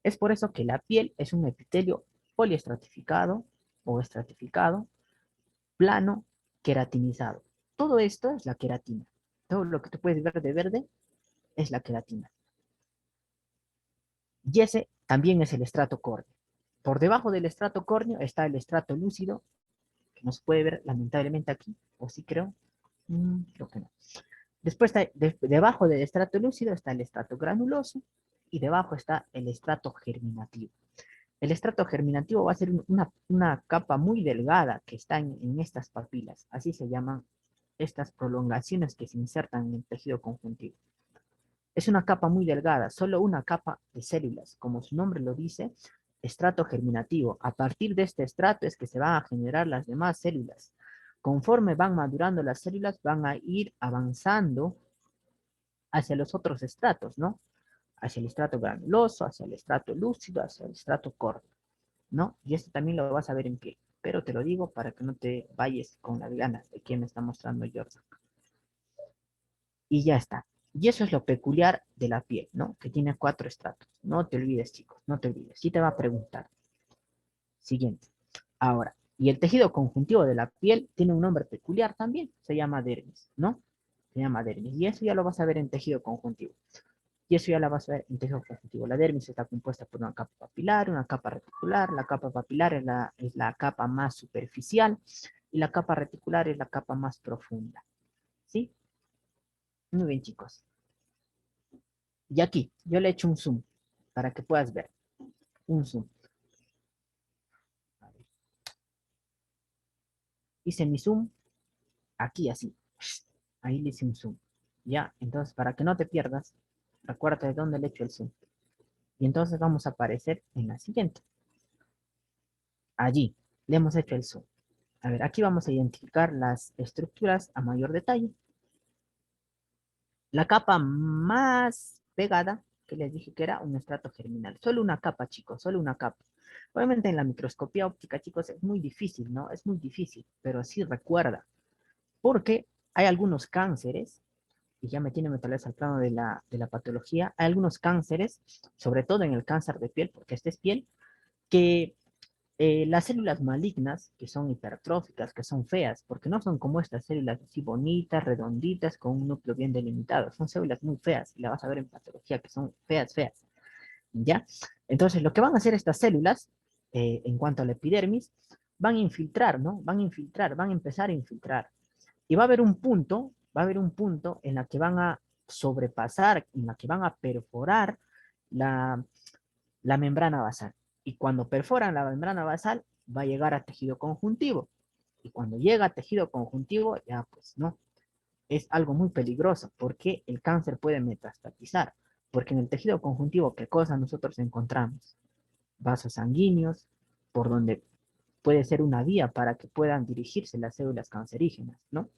Es por eso que la piel es un epitelio poliestratificado o estratificado, plano, queratinizado. Todo esto es la queratina. Todo lo que tú puedes ver de verde es la queratina. Y ese también es el estrato córneo. Por debajo del estrato córneo está el estrato lúcido, que no se puede ver lamentablemente aquí, o sí creo, creo que no. Después, debajo del estrato lúcido está el estrato granuloso y debajo está el estrato germinativo. El estrato germinativo va a ser una capa muy delgada que está en estas papilas. Así se llaman estas prolongaciones que se insertan en el tejido conjuntivo. Es una capa muy delgada, solo una capa de células. Como su nombre lo dice, estrato germinativo. A partir de este estrato es que se van a generar las demás células. Conforme van madurando las células, van a ir avanzando hacia los otros estratos, ¿no? Hacia el estrato granuloso, hacia el estrato lúcido, hacia el estrato córneo, ¿no? Y esto también lo vas a ver en piel. Pero te lo digo para que no te vayas con las ganas de quién me está mostrando Jordan. Y ya está. Y eso es lo peculiar de la piel, ¿no? Que tiene 4 estratos. No te olvides, chicos, no te olvides. Sí te va a preguntar. Siguiente. Ahora, y el tejido conjuntivo de la piel tiene un nombre peculiar también. Se llama dermis, ¿no? Se llama dermis. Y eso ya lo vas a ver en tejido conjuntivo. Y eso ya lo vas a ver en tejido conjuntivo. La dermis está compuesta por una capa papilar, una capa reticular. La capa papilar es la capa más superficial y la capa reticular es la capa más profunda. ¿Sí? Muy bien, chicos. Y aquí, yo le he hecho un zoom para que puedas ver. Un zoom. A ver. Hice mi zoom aquí así. Ahí le hice un zoom. Ya, entonces para que no te pierdas, recuerda de dónde le he hecho el zoom. Y entonces vamos a aparecer en la siguiente. Allí le hemos hecho el zoom. A ver, aquí vamos a identificar las estructuras a mayor detalle. La capa más pegada, que les dije que era un estrato germinal. Solo una capa, chicos, solo una capa. Obviamente en la microscopía óptica, chicos, es muy difícil, ¿no? Es muy difícil, pero sí recuerda. Porque hay algunos cánceres, y ya me tiene metales al plano de la patología, hay algunos cánceres, sobre todo en el cáncer de piel, porque este es piel, que las células malignas, que son hipertróficas, que son feas, porque no son como estas células así bonitas, redonditas, con un núcleo bien delimitado, son células muy feas, y la vas a ver en patología, que son feas, feas, ¿ya? Entonces, lo que van a hacer estas células, en cuanto a la epidermis, van a infiltrar, ¿no? Van a infiltrar, van a empezar a infiltrar. Y va a haber un punto en la que van a sobrepasar, en la que van a perforar la, la membrana basal. Y cuando perforan la membrana basal, va a llegar a tejido conjuntivo. Y cuando llega a tejido conjuntivo, ya pues no, es algo muy peligroso porque el cáncer puede metastatizar. Porque en el tejido conjuntivo, ¿qué cosa nosotros encontramos? Vasos sanguíneos, por donde puede ser una vía para que puedan dirigirse las células cancerígenas, ¿no?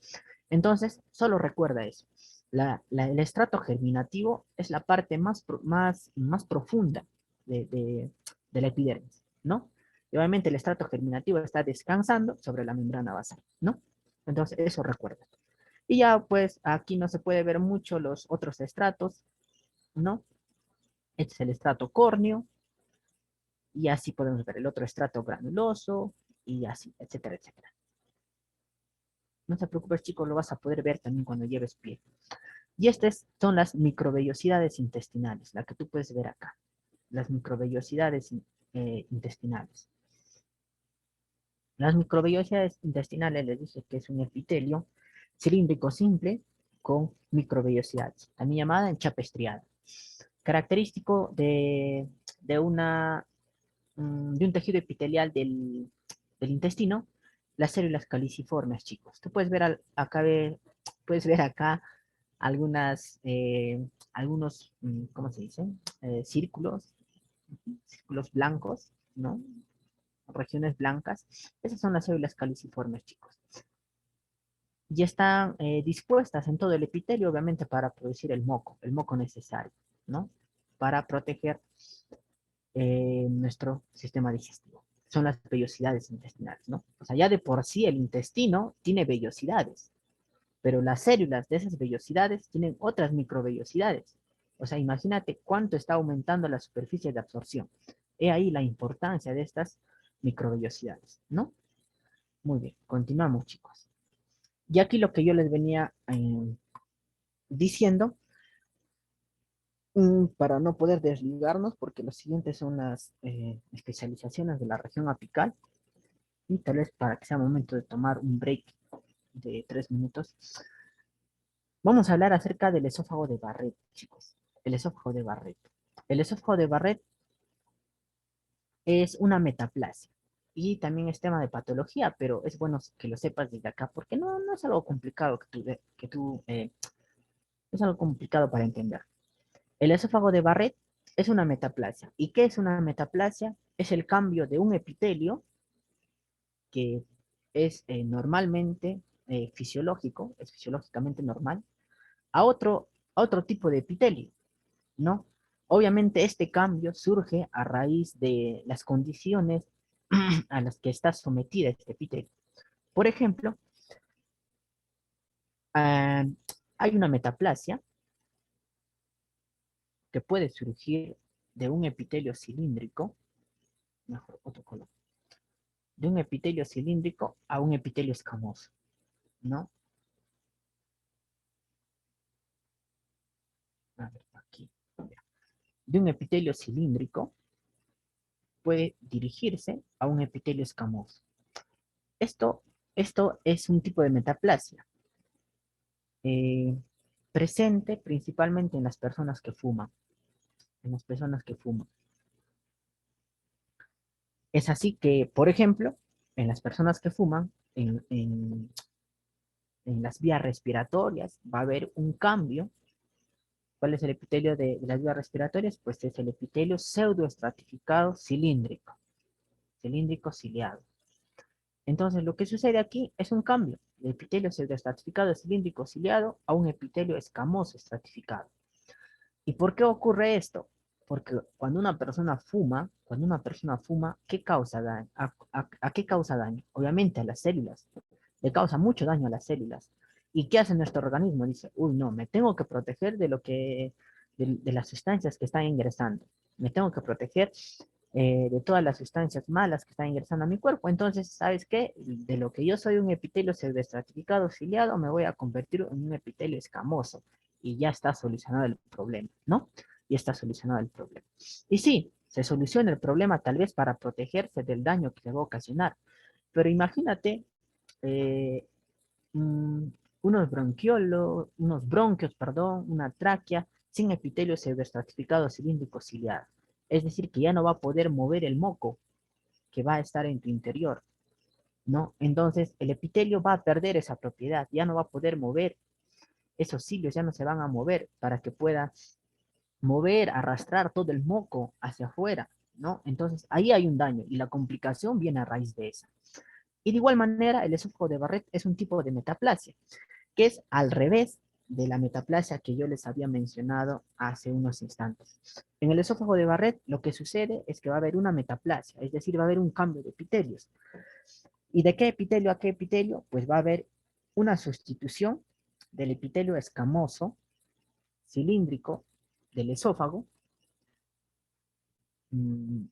Entonces, solo recuerda eso. El estrato germinativo es la parte más profunda de la epidermis, ¿no? Y obviamente el estrato germinativo está descansando sobre la membrana basal, ¿no? Entonces, eso recuerda. Y ya, pues, aquí no se puede ver mucho los otros estratos, ¿no? Este es el estrato córneo, y así podemos ver el otro estrato granuloso, y así, etcétera, etcétera. No te preocupes, chicos, lo vas a poder ver también cuando lleves piel. Y estas son las microvellosidades intestinales, la que tú puedes ver acá. las microvellosidades intestinales. Las microvellosidades intestinales les dije que es un epitelio cilíndrico simple con microvellosidades, también llamada enchape estriada. Característico de un tejido epitelial del intestino, las células caliciformes, chicos. Tú puedes ver acá algunos, ¿cómo se dice? Círculos blancos, ¿no? Regiones blancas. Esas son las células caliciformes, chicos. Y están dispuestas en todo el epitelio, obviamente, para producir el moco necesario, ¿no? Para proteger nuestro sistema digestivo. Son las vellosidades intestinales, ¿no? O sea, ya de por sí el intestino tiene vellosidades, pero las células de esas vellosidades tienen otras microvellosidades. O sea, imagínate cuánto está aumentando la superficie de absorción. He ahí la importancia de estas microvellosidades, ¿no? Muy bien, continuamos, chicos. Y aquí lo que yo les venía diciendo, para no poder desligarnos, porque los siguientes son las especializaciones de la región apical, y tal vez para que sea momento de tomar un break de 3 minutos, vamos a hablar acerca del esófago de Barrett, chicos. El esófago de Barrett. El esófago de Barrett es una metaplasia y también es tema de patología, pero es bueno que lo sepas desde acá porque no es algo complicado es algo complicado para entender. El esófago de Barrett es una metaplasia. ¿Y qué es una metaplasia? Es el cambio de un epitelio que es normalmente fisiológico, es fisiológicamente normal, a otro tipo de epitelio, ¿no? Obviamente este cambio surge a raíz de las condiciones a las que está sometida este epitelio. Por ejemplo, ah, hay una metaplasia que puede surgir de un epitelio cilíndrico, mejor otro color, de un epitelio cilíndrico a un epitelio escamoso, ¿no? A ver, aquí. De un epitelio cilíndrico puede dirigirse a un epitelio escamoso. Esto, esto es un tipo de metaplasia eh, presente principalmente en las personas que fuman, en las personas que fuman. Es así que, por ejemplo, en las personas que fuman, en las vías respiratorias va a haber un cambio. ¿Cuál es el epitelio de las vías respiratorias? Pues es el epitelio pseudoestratificado cilíndrico, cilíndrico ciliado. Entonces, lo que sucede aquí es un cambio de epitelio pseudoestratificado cilíndrico ciliado a un epitelio escamoso estratificado. ¿Y por qué ocurre esto? Porque cuando una persona fuma, ¿qué causa daño? ¿A qué causa daño? Obviamente a las células. Le causa mucho daño a las células. ¿Y qué hace nuestro organismo? Dice, uy, no, me tengo que proteger de las sustancias que están ingresando. Me tengo que proteger de todas las sustancias malas que están ingresando a mi cuerpo. Entonces, ¿sabes qué? De lo que yo soy un epitelio pseudoestratificado ciliado, me voy a convertir en un epitelio escamoso y ya está solucionado el problema, ¿no? Y está solucionado el problema. Y sí, se soluciona el problema tal vez para protegerse del daño que le va a ocasionar, pero imagínate eh, mm, unos bronquios, perdón, una tráquea sin epitelio pseudoestratificado cilíndrico ciliado. Es decir, que ya no va a poder mover el moco que va a estar en tu interior, ¿no? Entonces, el epitelio va a perder esa propiedad, ya no va a poder mover, esos cilios ya no se van a mover para que pueda mover, arrastrar todo el moco hacia afuera, ¿no? Entonces, ahí hay un daño y la complicación viene a raíz de esa. Y de igual manera, el esófago de Barrett es un tipo de metaplasia, que es al revés de la metaplasia que yo les había mencionado hace unos instantes. En el esófago de Barrett lo que sucede es que va a haber una metaplasia, es decir, va a haber un cambio de epitelios. ¿Y de qué epitelio a qué epitelio? Pues va a haber una sustitución del epitelio escamoso, cilíndrico, del esófago, mm,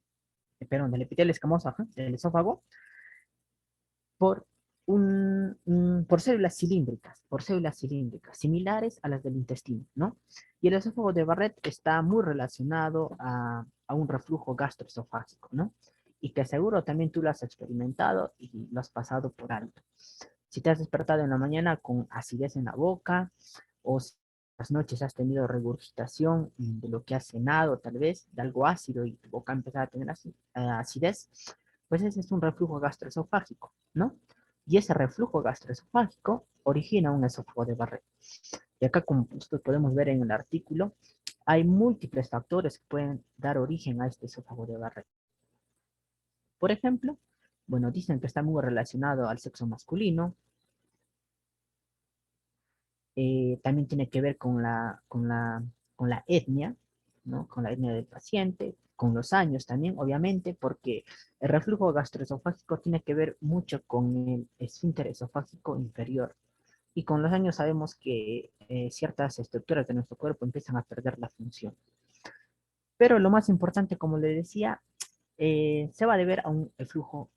perdón, del epitelio escamoso, ajá, del esófago, por, por células cilíndricas, similares a las del intestino, ¿no? Y el esófago de Barrett está muy relacionado a un reflujo gastroesofágico, ¿no? Y que seguro también tú lo has experimentado y lo has pasado por alto. Si te has despertado en la mañana con acidez en la boca, o si las noches has tenido regurgitación de lo que has cenado, tal vez, de algo ácido y tu boca empieza a tener acidez, pues ese es un reflujo gastroesofágico, ¿no? Y ese reflujo gastroesofágico origina un esófago de Barrett. Y acá, como nosotros podemos ver en el artículo, hay múltiples factores que pueden dar origen a este esófago de Barrett. Por ejemplo, bueno, dicen que está muy relacionado al sexo masculino. También tiene que ver con la etnia, ¿no? Con la etnia del paciente, con los años también, obviamente, porque el reflujo gastroesofágico tiene que ver mucho con el esfínter esofágico inferior. Y con los años sabemos que ciertas estructuras de nuestro cuerpo empiezan a perder la función. Pero lo más importante, como le decía, se va a deber a un reflujo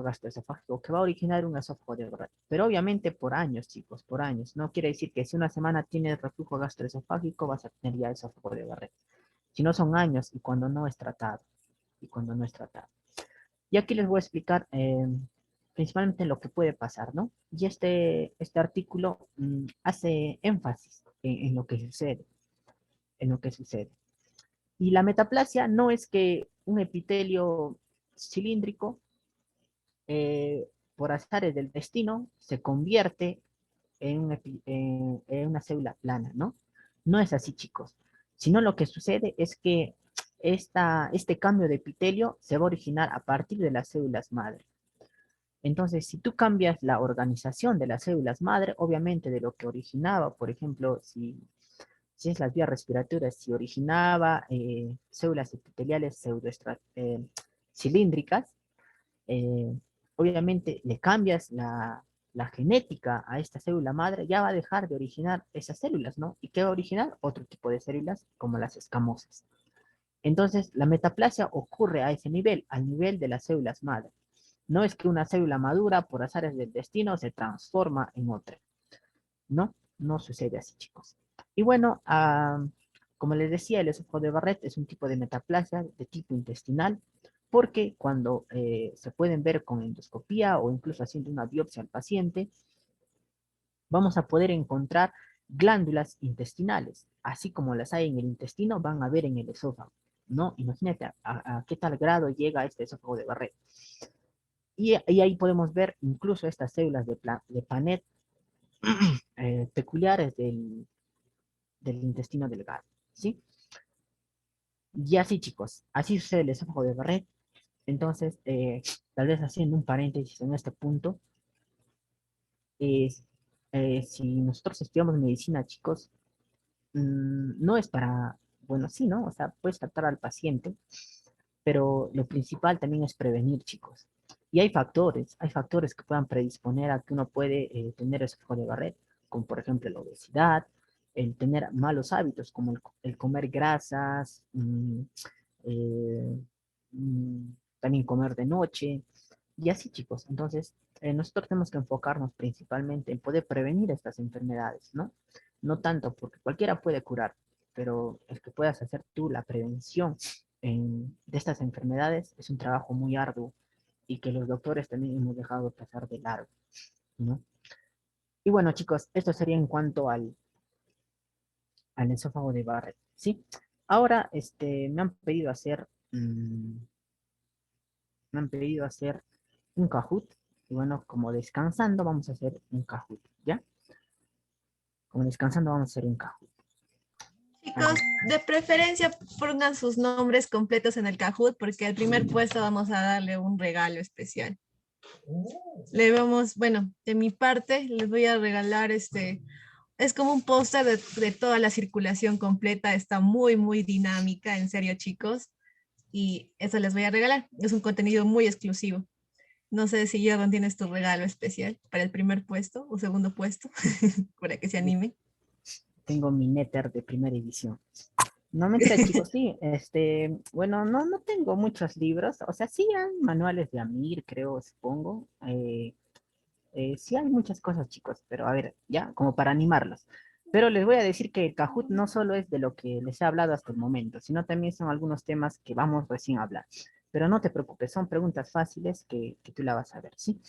gastroesofágico que va a originar un esófago de Barrett. Pero obviamente por años, chicos, por años. No quiere decir que si una semana tienes reflujo gastroesofágico vas a tener ya esófago de Barrett. Si no son años y cuando no es tratado. Y cuando no es tratado. Y aquí les voy a explicar principalmente lo que puede pasar, ¿no? Y este artículo hace énfasis en lo que sucede, en lo que sucede. Y la metaplasia no es que un epitelio cilíndrico, por azares del destino, se convierte en una célula plana, ¿no? No es así, chicos. Sino lo que sucede es que este cambio de epitelio se va a originar a partir de las células madre. Entonces, si tú cambias la organización de las células madre, obviamente de lo que originaba, por ejemplo, si es las vías respiratorias, si originaba células epiteliales cilíndricas, eh, obviamente le cambias la genética a esta célula madre, ya va a dejar de originar esas células, ¿no? ¿Y qué va a originar? Otro tipo de células como las escamosas. Entonces, la metaplasia ocurre a ese nivel, al nivel de las células madre. No es que una célula madura, por azares del destino, se transforma en otra. No, no sucede así, chicos. Y bueno, como les decía, el esófago de Barrett es un tipo de metaplasia de tipo intestinal, porque cuando se pueden ver con endoscopía o incluso haciendo una biopsia al paciente, vamos a poder encontrar glándulas intestinales, así como las hay en el intestino, van a ver en el esófago, ¿no? Imagínate a qué tal grado llega este esófago de Barrett. Y ahí podemos ver incluso estas células de Panet peculiares del intestino delgado, ¿sí? Y así, chicos, así sucede el esófago de Barrett. Entonces, tal vez haciendo un paréntesis en este punto, es, si nosotros estudiamos medicina, chicos, no es para, bueno, sí, ¿no? O sea, puedes tratar al paciente, pero lo principal también es prevenir, chicos. Y hay factores que puedan predisponer a que uno puede tener esófago de Barrett, como por ejemplo la obesidad, el tener malos hábitos, como el comer grasas, eh, mm, también comer de noche, y así, chicos. Entonces, nosotros tenemos que enfocarnos principalmente en poder prevenir estas enfermedades, ¿no? No tanto porque cualquiera puede curar, pero el que puedas hacer tú la prevención de estas enfermedades es un trabajo muy arduo y que los doctores también hemos dejado pasar de largo, ¿no? Y bueno, chicos, esto sería en cuanto al esófago de Barrett, ¿sí? Ahora, me han pedido hacer, me han pedido hacer un Kahoot, y bueno, como descansando vamos a hacer un Kahoot, ¿ya? Como descansando vamos a hacer un Kahoot. Chicos, de preferencia pongan sus nombres completos en el Kahoot porque al primer puesto vamos a darle un regalo especial. Le vamos, bueno, de mi parte les voy a regalar es como un póster de toda la circulación completa, está muy, muy dinámica, en serio, chicos, y eso les voy a regalar. Es un contenido muy exclusivo. No sé si Jordan tienes tu regalo especial para el primer puesto o segundo puesto, para que se anime. Tengo mi Nether de primera edición. No, mentira, chicos, sí, bueno, no tengo muchos libros, o sea, sí hay manuales de Amir, creo, supongo, sí hay muchas cosas, chicos, pero a ver, ya, como para animarlos. Pero les voy a decir que el Kahoot no solo es de lo que les he hablado hasta el momento, sino también son algunos temas que vamos recién a hablar. Pero no te preocupes, son preguntas fáciles que tú la vas a ver, ¿sí?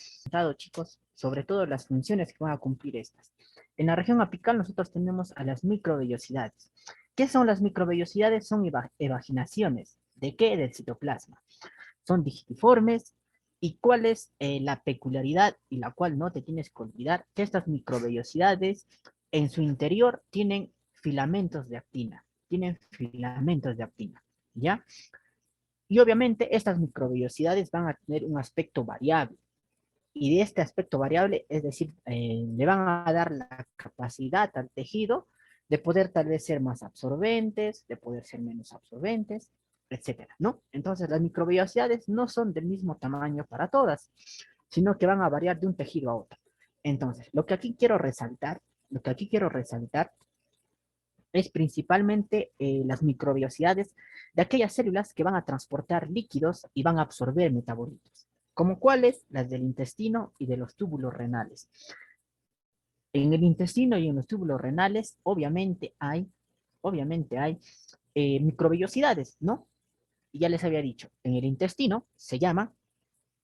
Chicos, sobre todo las funciones que van a cumplir estas. En la región apical nosotros tenemos a las microvellosidades. ¿Qué son las microvellosidades? Son evaginaciones. ¿De qué? Del citoplasma. Son digitiformes. ¿Y cuál es la peculiaridad y la cual no te tienes que olvidar? Que estas microvellosidades en su interior tienen filamentos de actina. Tienen filamentos de actina, ¿ya? Y obviamente estas microvellosidades van a tener un aspecto variable. Y de este aspecto variable, es decir, le van a dar la capacidad al tejido de poder tal vez ser más absorbentes, de poder ser menos absorbentes, etcétera, ¿no? Entonces, las microvellosidades no son del mismo tamaño para todas, sino que van a variar de un tejido a otro. Entonces, lo que aquí quiero resaltar es principalmente las microvellosidades de aquellas células que van a transportar líquidos y van a absorber metabolitos, como cuáles las del intestino y de los túbulos renales. En el intestino y en los túbulos renales, obviamente hay microvellosidades, ¿no? Y ya les había dicho, en el intestino se llama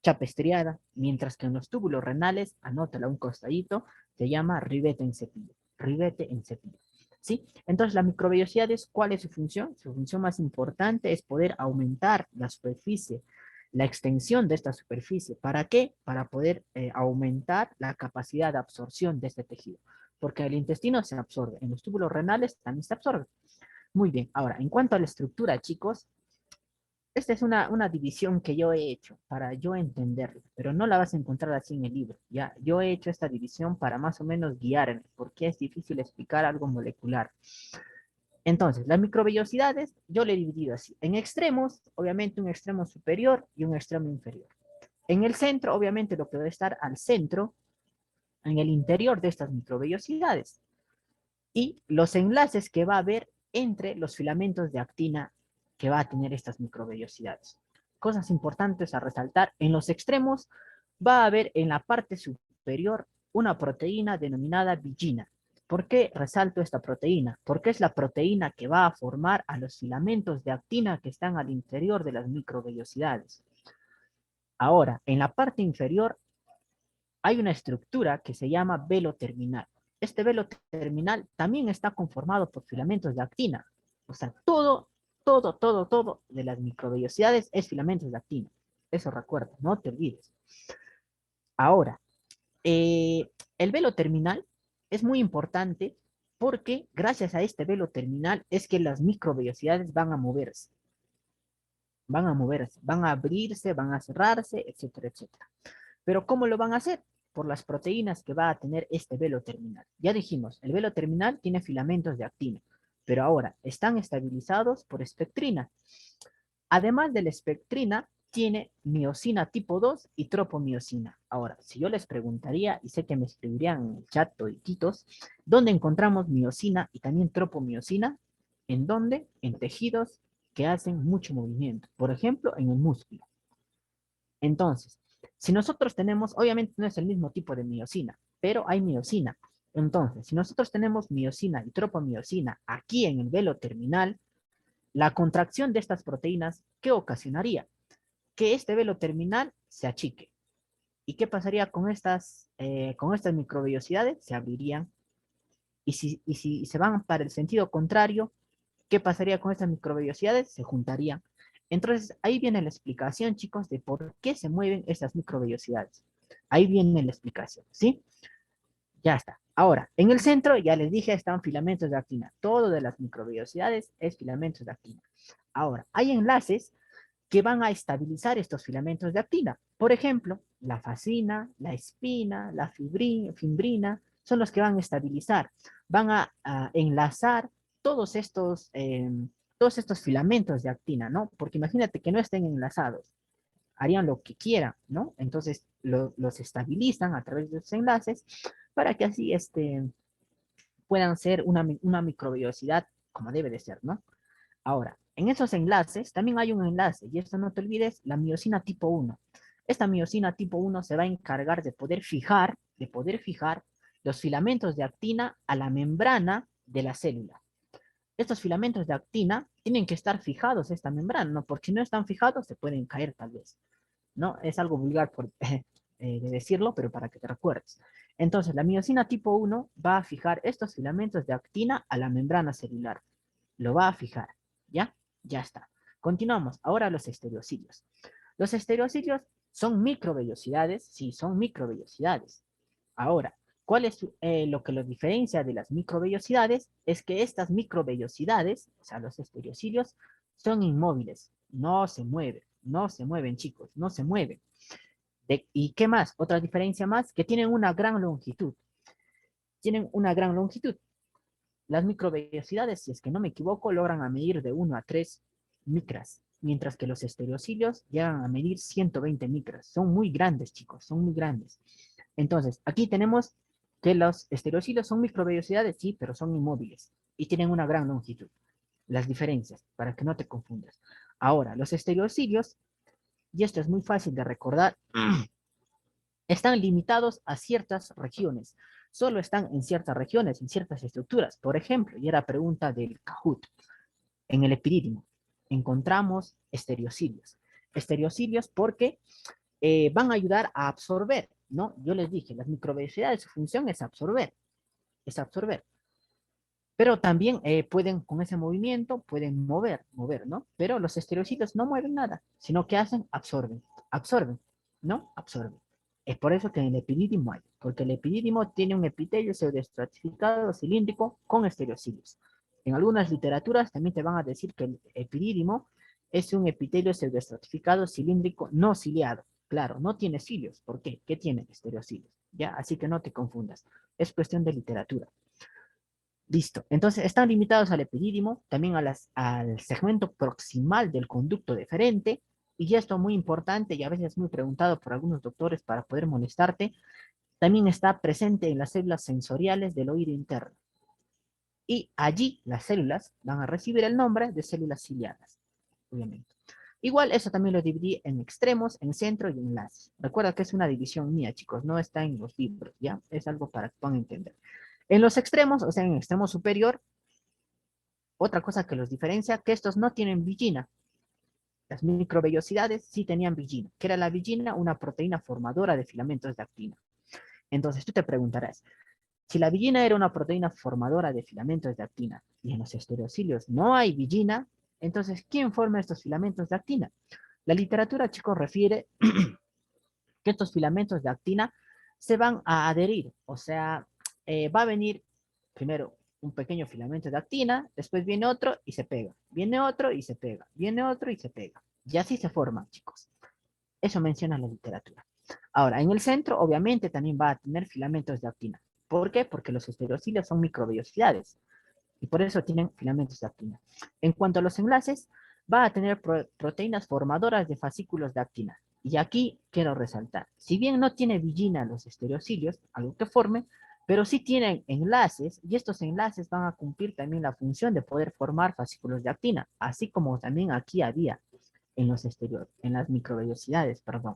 chapa estriada, mientras que en los túbulos renales, anótalo a un costadito, se llama ribete en cepillo. Ribete en cepillo. ¿Sí? Entonces, la microvellosidad es, ¿cuál es su función? Su función más importante es poder aumentar la superficie, la extensión de esta superficie. ¿Para qué? Para poder aumentar la capacidad de absorción de este tejido. Porque el intestino se absorbe, en los túbulos renales también se absorbe. Muy bien, ahora, en cuanto a la estructura, chicos, esta es una división que yo he hecho para yo entenderla, pero no la vas a encontrar así en el libro, ¿ya? Yo he hecho esta división para más o menos guiarme, porque es difícil explicar algo molecular. Entonces, las microvellosidades yo le he dividido así. En extremos, obviamente un extremo superior y un extremo inferior. En el centro, obviamente lo que debe estar al centro, en el interior de estas microvellosidades. Y los enlaces que va a haber entre los filamentos de actina que va a tener estas microvellosidades. Cosas importantes a resaltar, en los extremos va a haber en la parte superior una proteína denominada vigina. ¿Por qué resalto esta proteína? Porque es la proteína que va a formar a los filamentos de actina que están al interior de las microvellosidades. Ahora, en la parte inferior hay una estructura que se llama velo terminal. Este velo terminal también está conformado por filamentos de actina. O sea, todo de las microvellosidades es filamentos de actina. Eso recuerda, no te olvides. Ahora, el velo terminal es muy importante porque gracias a este velo terminal es que las microvellosidades van a moverse. Van a abrirse, van a cerrarse, etcétera, etcétera. Pero ¿cómo lo van a hacer? Por las proteínas que va a tener este velo terminal. Ya dijimos, el velo terminal tiene filamentos de actina, pero ahora están estabilizados por espectrina. Además de la espectrina, tiene miosina tipo 2 y tropomiosina. Ahora, si yo les preguntaría, y sé que me escribirían en el chat todititos, ¿dónde encontramos miosina y también tropomiosina? ¿En dónde? En tejidos que hacen mucho movimiento. Por ejemplo, en el músculo. Entonces, si nosotros tenemos, obviamente no es el mismo tipo de miosina, pero hay miosina. Entonces, si nosotros tenemos miosina y tropomiosina aquí en el velo terminal, la contracción de estas proteínas, ¿qué ocasionaría? Que este velo terminal se achique. ¿Y qué pasaría con estas microvellosidades? Se abrirían. Y si se van para el sentido contrario, ¿qué pasaría con estas microvellosidades? Se juntarían. Entonces, ahí viene la explicación, chicos, de por qué se mueven estas microvellosidades. Ahí viene la explicación, ¿sí? Ya está. Ahora, en el centro, ya les dije, están filamentos de actina. Todo de las microvellosidades es filamentos de actina. Ahora, hay enlaces que van a estabilizar estos filamentos de actina. Por ejemplo, la fascina, la espina, la fimbrina, son los que van a estabilizar, van a enlazar todos estos filamentos de actina, ¿no? Porque imagínate que no estén enlazados, harían lo que quieran, ¿no? Entonces los estabilizan a través de los enlaces para que así puedan ser una microvellosidad como debe de ser, ¿no? Ahora, en esos enlaces también hay un enlace, y esto no te olvides, la miosina tipo 1. Esta miosina tipo 1 se va a encargar de poder fijar los filamentos de actina a la membrana de la célula. Estos filamentos de actina tienen que estar fijados a esta membrana, ¿no? Porque si no están fijados se pueden caer tal vez, ¿no? Es algo vulgar por, de decirlo, pero para que te recuerdes. Entonces, la miosina tipo 1 va a fijar estos filamentos de actina a la membrana celular. Lo va a fijar, ¿ya? Ya está. Continuamos. Ahora los estereocilios. Los estereocilios son microvellosidades, sí, son microvellosidades. Ahora, ¿cuál es lo que los diferencia de las microvellosidades? Es que estas microvellosidades, o sea, los estereocilios, son inmóviles, no se mueven, chicos, no se mueven. ¿Y qué más? Otra diferencia más, que tienen una gran longitud. Tienen una gran longitud. Las microvellosidades, si es que no me equivoco, logran a medir de 1 a 3 micras, mientras que los estereocilios llegan a medir 120 micras. Son muy grandes, chicos, son muy grandes. Entonces, aquí tenemos que los estereocilios son microvellosidades, sí, pero son inmóviles y tienen una gran longitud. Las diferencias, para que no te confundas. Ahora, los estereocilios, y esto es muy fácil de recordar, están limitados a ciertas regiones. Solo están en ciertas regiones, en ciertas estructuras. Por ejemplo, y era pregunta del Kahoot, en el epidídimo encontramos estereocilios. Estereocilios porque van a ayudar a absorber, ¿no? Yo les dije, las microvellosidades, su función es absorber. Pero también pueden, con ese movimiento, pueden mover, ¿no? Pero los estereocilios no mueven nada, sino que hacen, absorben, ¿no? Absorben. Es por eso que en el epidídimo hay, porque el epidídimo tiene un epitelio pseudoestratificado cilíndrico con estereocilios. En algunas literaturas también te van a decir que el epidídimo es un epitelio pseudoestratificado cilíndrico no ciliado. Claro, no tiene cilios. ¿Por qué? ¿Qué tiene estereocilios? ¿Ya? Así que no te confundas. Es cuestión de literatura. Listo. Entonces, están limitados al epidídimo, también al segmento proximal del conducto deferente, y esto muy importante y a veces muy preguntado por algunos doctores para poder molestarte, también está presente en las células sensoriales del oído interno. Y allí las células van a recibir el nombre de células ciliadas, obviamente. Igual eso también lo dividí en extremos, en centro y enlaces. Recuerda que es una división mía, chicos, no está en los libros, ¿ya? Es algo para que puedan entender. En los extremos, o sea, en el extremo superior, otra cosa que los diferencia, que estos no tienen vigina. Las microvellosidades sí tenían vigina. ¿Qué era la vigina? Una proteína formadora de filamentos de actina. Entonces tú te preguntarás, si la vigina era una proteína formadora de filamentos de actina y en los estereocilios no hay vigina, entonces ¿quién forma estos filamentos de actina? La literatura, chicos, refiere que estos filamentos de actina se van a adherir, o sea, va a venir primero un pequeño filamento de actina, después viene otro y se pega, viene otro y se pega, viene otro y se pega. Y así se forman, chicos. Eso menciona la literatura. Ahora, en el centro, obviamente, también va a tener filamentos de actina. ¿Por qué? Porque los estereocilios son microvellosidades y por eso tienen filamentos de actina. En cuanto a los enlaces, va a tener proteínas formadoras de fascículos de actina. Y aquí quiero resaltar, si bien no tiene vigina los estereocilios, algo que forme, pero sí tienen enlaces y estos enlaces van a cumplir también la función de poder formar fascículos de actina, así como también aquí había en los en las microvellosidades, perdón.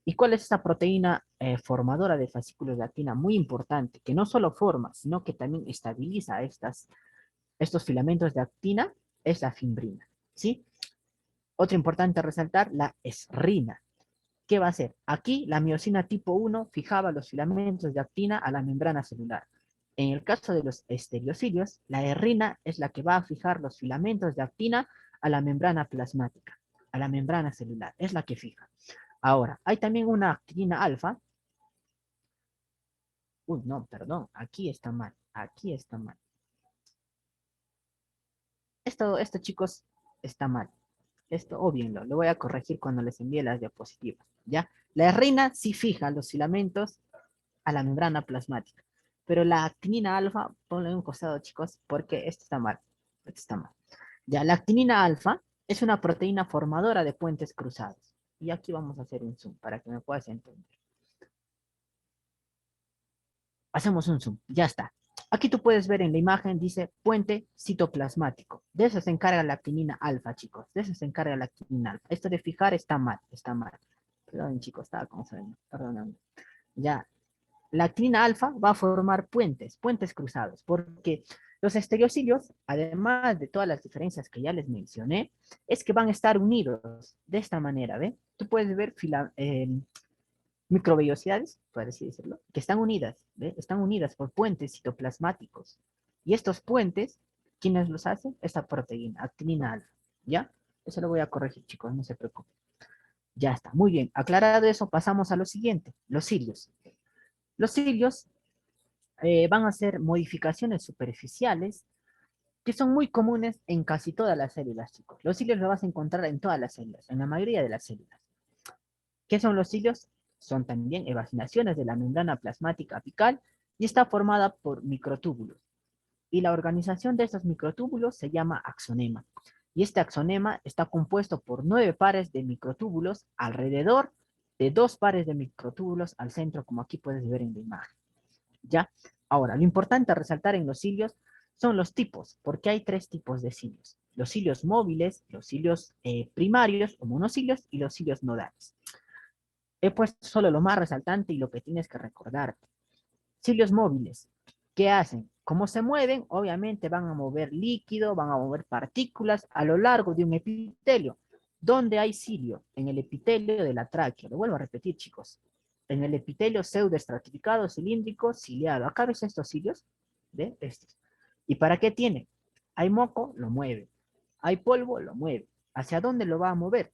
¿Y cuál es esta proteína formadora de fascículos de actina? Muy importante, que no solo forma, sino que también estabiliza estos filamentos de actina, es la fimbrina, ¿sí? Otro importante resaltar, la esrina. ¿Qué va a hacer? Aquí la miosina tipo 1 fijaba los filamentos de actina a la membrana celular. En el caso de los estereocilios, la herrina es la que va a fijar los filamentos de actina a la membrana plasmática, a la membrana celular, es la que fija. Ahora, hay también una actina alfa. Uy, no, perdón, aquí está mal, aquí está mal. Esto, chicos, está mal. Esto, obvienlo, lo voy a corregir cuando les envíe las diapositivas, ¿ya? La herrina sí fija los filamentos a la membrana plasmática, pero la actinina alfa, ponlo en un costado, chicos, porque esto está mal, esto está mal. Ya, la actinina alfa es una proteína formadora de puentes cruzados. Y aquí vamos a hacer un zoom para que me puedas entender. Hacemos un zoom, ya está. Aquí tú puedes ver en la imagen, dice puente citoplasmático. De eso se encarga la actinina alfa, chicos. De eso se encarga la actinina alfa. Esto de fijar está mal, está mal. Perdón, chicos, estaba como saben, perdóname. Ya. la actina alfa va a formar puentes cruzados, porque los estereocilios, además de todas las diferencias que ya les mencioné, es que van a estar unidos de esta manera, ¿ve? Tú puedes ver microvellosidades, por así decirlo, que están unidas, ¿ve? Están unidas por puentes citoplasmáticos. Y estos puentes, ¿quiénes los hacen? Esta proteína, actina alfa, ¿ya? Eso lo voy a corregir, chicos, no se preocupen. Ya está, muy bien. Aclarado eso, pasamos a lo siguiente, los cilios. Los cilios van a ser modificaciones superficiales que son muy comunes en casi todas las células, chicos. Los cilios los vas a encontrar en todas las células, en la mayoría de las células. ¿Qué son los cilios? Son también evaginaciones de la membrana plasmática apical y está formada por microtúbulos. Y la organización de estos microtúbulos se llama axonema. Y este axonema está compuesto por 9 pares de microtúbulos alrededor de 2 pares de microtúbulos al centro, como aquí puedes ver en la imagen. ¿Ya? Ahora, lo importante a resaltar en los cilios son los tipos, porque hay 3 tipos de cilios. Los cilios móviles, los cilios primarios o monocilios y los cilios nodales. He puesto solo lo más resaltante y lo que tienes que recordar. Cilios móviles, ¿qué hacen? Como se mueven, obviamente van a mover líquido, van a mover partículas a lo largo de un epitelio. ¿Dónde hay cilio? En el epitelio de la tráquea. Lo vuelvo a repetir, chicos. En el epitelio pseudoestratificado, cilíndrico, ciliado. Acá ves estos cilios, ¿ve? Estos. ¿Y para qué tiene? Hay moco, lo mueve. Hay polvo, lo mueve. ¿Hacia dónde lo va a mover?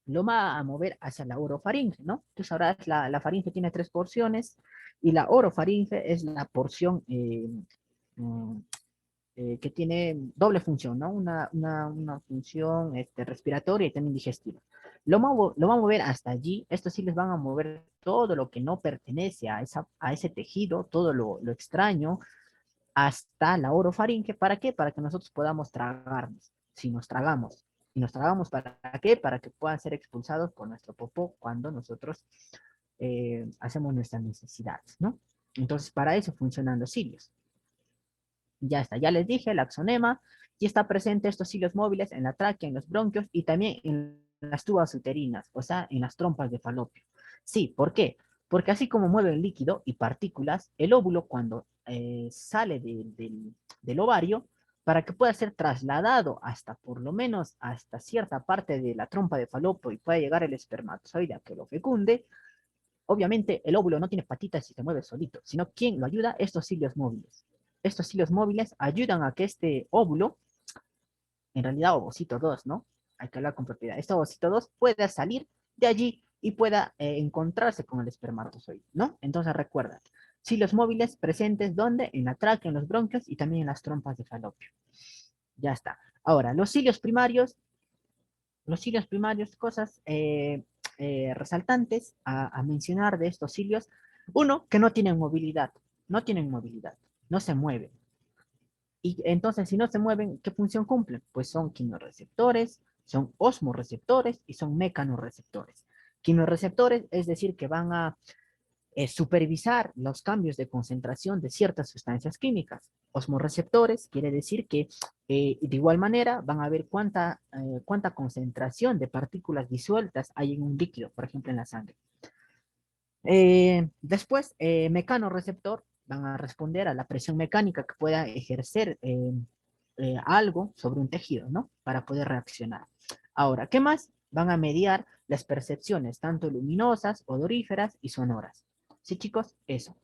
Lo va a mover hacia la orofaringe, ¿no? Tú sabrás, la faringe tiene 3 porciones y la orofaringe es la porción mm, que tiene doble función, ¿no? Una función respiratoria y también digestiva. Lo va a mover hasta allí. Estos sí les van a mover todo lo que no pertenece a ese tejido, todo lo extraño, hasta la orofaringe. ¿Para qué? Para que nosotros podamos tragarnos, si nos tragamos. ¿Y nos tragamos para qué? Para que puedan ser expulsados por nuestro popó cuando nosotros hacemos nuestras necesidades, ¿no? Entonces, para eso funcionan los cilios. Ya está, ya les dije, el axonema, y está presente estos cilios móviles en la tráquea, en los bronquios y también en las tubas uterinas, o sea, en las trompas de falopio. Sí, ¿por qué? Porque así como mueve el líquido y partículas, el óvulo cuando sale del ovario, para que pueda ser trasladado hasta, por lo menos, hasta cierta parte de la trompa de falopio y pueda llegar el espermatozoide a que lo fecunde, obviamente el óvulo no tiene patitas y se mueve solito, sino quien lo ayuda, estos cilios móviles. Estos cilios móviles ayudan a que este óvulo, en realidad ovocito 2, ¿no? Hay que hablar con propiedad. Este ovocito 2 pueda salir de allí y pueda encontrarse con el espermatozoide, ¿no? Entonces recuerda, cilios móviles presentes ¿dónde? En la tráquea, en los bronquios y también en las trompas de falopio. Ya está. Ahora, los cilios primarios, cosas resaltantes a mencionar de estos cilios. Uno, que no tienen movilidad, no se mueven. Y entonces, si no se mueven, ¿qué función cumplen? Pues son quimioreceptores, son osmoreceptores y son mecanorreceptores. Quimioreceptores, es decir, que van a supervisar los cambios de concentración de ciertas sustancias químicas. Osmoreceptores quiere decir que de igual manera van a ver cuánta concentración de partículas disueltas hay en un líquido, por ejemplo en la sangre. Después, mecanorreceptor van a responder a la presión mecánica que pueda ejercer algo sobre un tejido, ¿no? Para poder reaccionar. Ahora, ¿qué más? Van a mediar las percepciones, tanto luminosas, odoríferas y sonoras. ¿Sí, chicos? Eso.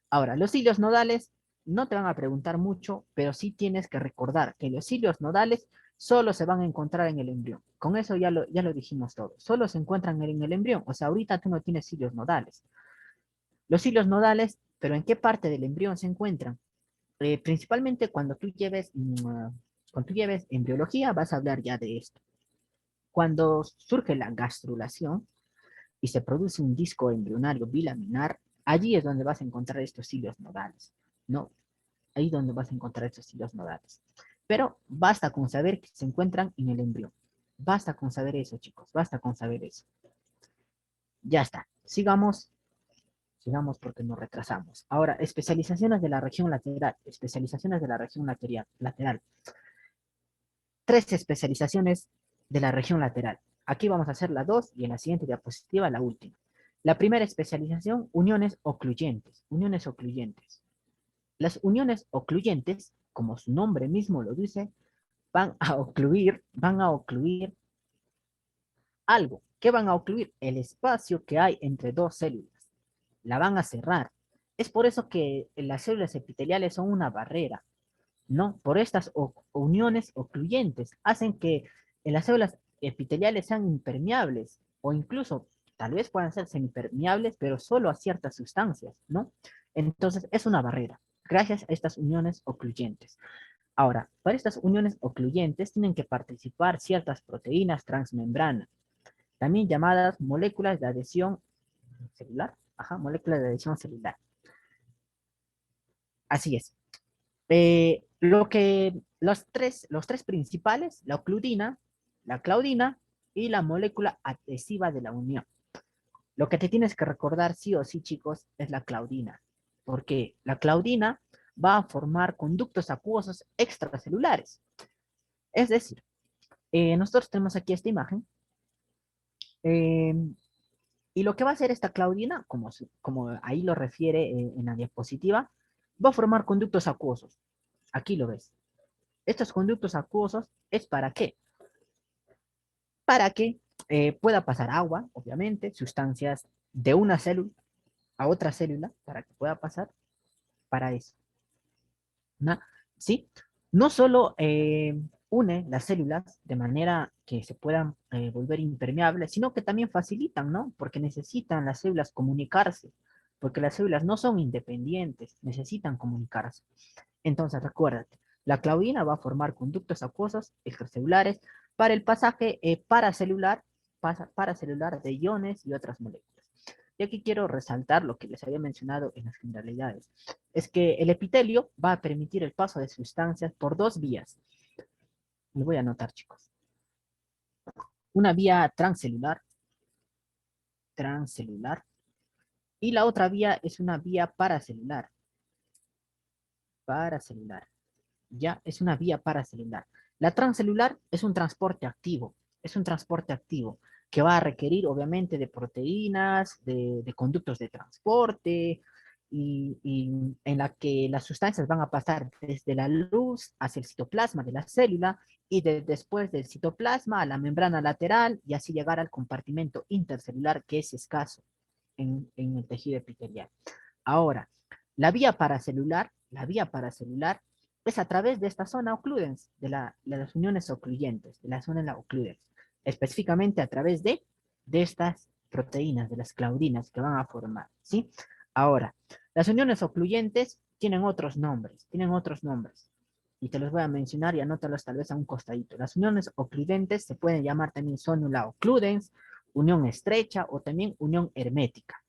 Ahora, los cilios nodales no te van a preguntar mucho, pero sí tienes que recordar que los cilios nodales solo se van a encontrar en el embrión. Con eso ya lo dijimos todo. Solo se encuentran en el embrión. O sea, ahorita tú no tienes cilios nodales. Los cilios nodales, pero ¿en qué parte del embrión se encuentran? Principalmente cuando tú lleves embriología, vas a hablar ya de esto. Cuando surge la gastrulación y se produce un disco embrionario bilaminar, allí es donde vas a encontrar estos cilios nodales, ¿no? Ahí es donde vas a encontrar estos cilios nodales. Pero basta con saber que se encuentran en el embrión. Basta con saber eso, chicos, basta con saber eso. Ya está, sigamos porque nos retrasamos. Ahora, especializaciones de la región lateral, especializaciones de la región lateral. 3 especializaciones de la región lateral. Aquí vamos a hacer la 2 y en la siguiente diapositiva la última. La primera especialización, uniones ocluyentes. Uniones ocluyentes. Las uniones ocluyentes, como su nombre mismo lo dice, van a ocluir algo. ¿Qué van a ocluir? El espacio que hay entre dos células. La van a cerrar. Es por eso que las células epiteliales son una barrera, ¿no? Por estas uniones ocluyentes hacen que las células epiteliales sean impermeables o incluso tal vez puedan ser semipermeables, pero solo a ciertas sustancias, ¿no? Entonces es una barrera gracias a estas uniones ocluyentes. Ahora, para estas uniones ocluyentes tienen que participar ciertas proteínas transmembrana, también llamadas moléculas de adhesión celular. Ajá, moléculas de adhesión celular. Así es. Los tres principales, la ocludina, la claudina y la molécula adhesiva de la unión. Lo que te tienes que recordar sí o sí, chicos, es la claudina. Porque la claudina va a formar conductos acuosos extracelulares. Es decir, nosotros tenemos aquí esta imagen. eh, y lo que va a hacer esta claudina, como ahí lo refiere en la diapositiva, va a formar conductos acuosos. Aquí lo ves. Estos conductos acuosos es para qué? Para que pueda pasar agua, obviamente, sustancias de una célula a otra célula, para que pueda pasar para eso. ¿No? ¿Sí? No solo une las células de manera que se puedan volver impermeables, sino que también facilitan, ¿no? Porque necesitan las células comunicarse, porque las células no son independientes, necesitan comunicarse. Entonces, recuérdate, la claudina va a formar conductos acuosos extracelulares para el pasaje paracelular de iones y otras moléculas. Y aquí quiero resaltar lo que les había mencionado en las generalidades. Es que el epitelio va a permitir el paso de sustancias por dos vías. Lo voy a anotar, chicos. Una vía transcelular, y la otra vía es una vía paracelular. Ya es una vía paracelular. La transcelular es un transporte activo que va a requerir obviamente de proteínas, de conductos de transporte y en la que las sustancias van a pasar desde la luz hacia el citoplasma de la célula y después del citoplasma a la membrana lateral y así llegar al compartimento intercelular que es escaso en el tejido epitelial. Ahora, la vía paracelular es a través de esta zona ocludens, de las uniones ocluyentes, de la zona ocludens, específicamente a través de estas proteínas, de las claudinas que van a formar, ¿sí? Ahora, las uniones ocluyentes tienen otros nombres, y te los voy a mencionar y anótalos tal vez a un costadito. Las uniones ocluyentes se pueden llamar también zónula ocludens, unión estrecha o también unión hermética.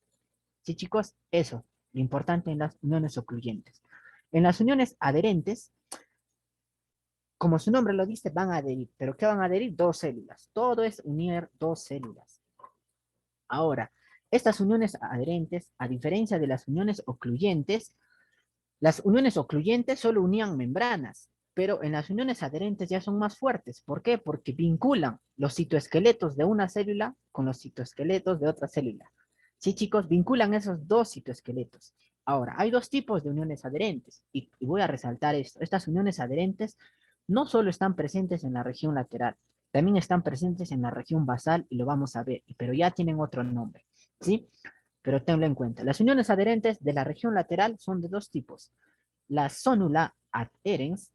Sí, chicos, eso, lo importante en las uniones ocluyentes. En las uniones adherentes, como su nombre lo dice, van a adherir. ¿Pero qué van a adherir? Dos células. Todo es unir dos células. Ahora, estas uniones adherentes, a diferencia de las uniones ocluyentes solo unían membranas, pero en las uniones adherentes ya son más fuertes. ¿Por qué? Porque vinculan los citoesqueletos de una célula con los citoesqueletos de otra célula. Sí, chicos, vinculan esos dos citoesqueletos. Ahora, hay dos tipos de uniones adherentes, y voy a resaltar esto. Estas uniones adherentes no solo están presentes en la región lateral, también están presentes en la región basal, y lo vamos a ver, pero ya tienen otro nombre, ¿sí? Pero tenlo en cuenta. Las uniones adherentes de la región lateral son de dos tipos. La zónula adherens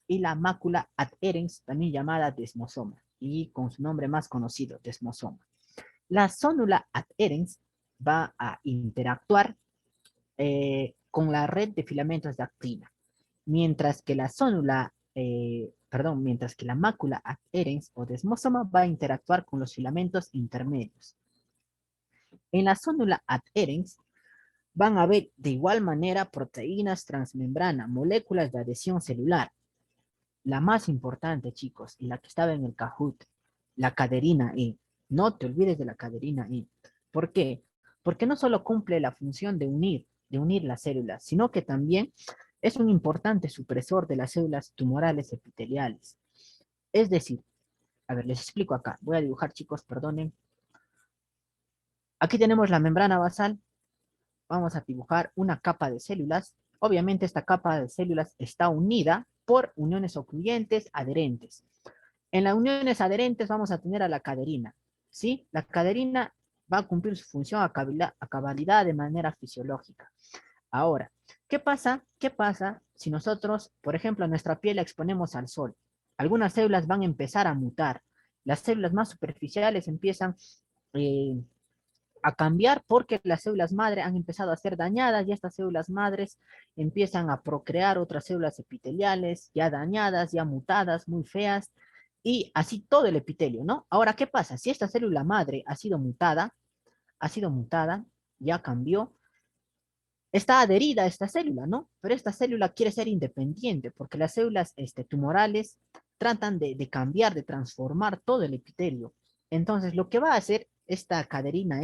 y la mácula adherens, también llamada desmosoma, y con su nombre más conocido, desmosoma. La zónula adherens va a interactuar con la red de filamentos de actina, mientras que la mácula adherens o desmosoma va a interactuar con los filamentos intermedios. En la zónula adherens van a haber de igual manera proteínas transmembrana, moléculas de adhesión celular. La más importante, chicos, y la que estaba en el Kahoot, la caderina E. No te olvides de la caderina E. ¿Por qué? Porque no solo cumple la función de unir las células, sino que también es un importante supresor de las células tumorales epiteliales. Es decir, a ver, les explico acá. Voy a dibujar, chicos, perdonen. Aquí tenemos la membrana basal. Vamos a dibujar una capa de células. Obviamente esta capa de células está unida por uniones ocluyentes adherentes. En las uniones adherentes vamos a tener a la caderina, ¿sí? La caderina va a cumplir su función a cabalidad de manera fisiológica. Ahora, ¿qué pasa? ¿Qué pasa si nosotros, por ejemplo, nuestra piel la exponemos al sol? Algunas células van a empezar a mutar. Las células más superficiales empiezan eh, a cambiar porque las células madre han empezado a ser dañadas y estas células madres empiezan a procrear otras células epiteliales ya dañadas, ya mutadas, muy feas, y así todo el epitelio, ¿no? Ahora, ¿qué pasa? Si esta célula madre ha sido mutada, ya cambió, está adherida a esta célula, ¿no? Pero esta célula quiere ser independiente porque las células tumorales tratan de cambiar, de transformar todo el epitelio. Entonces, lo que va a hacer esta caderina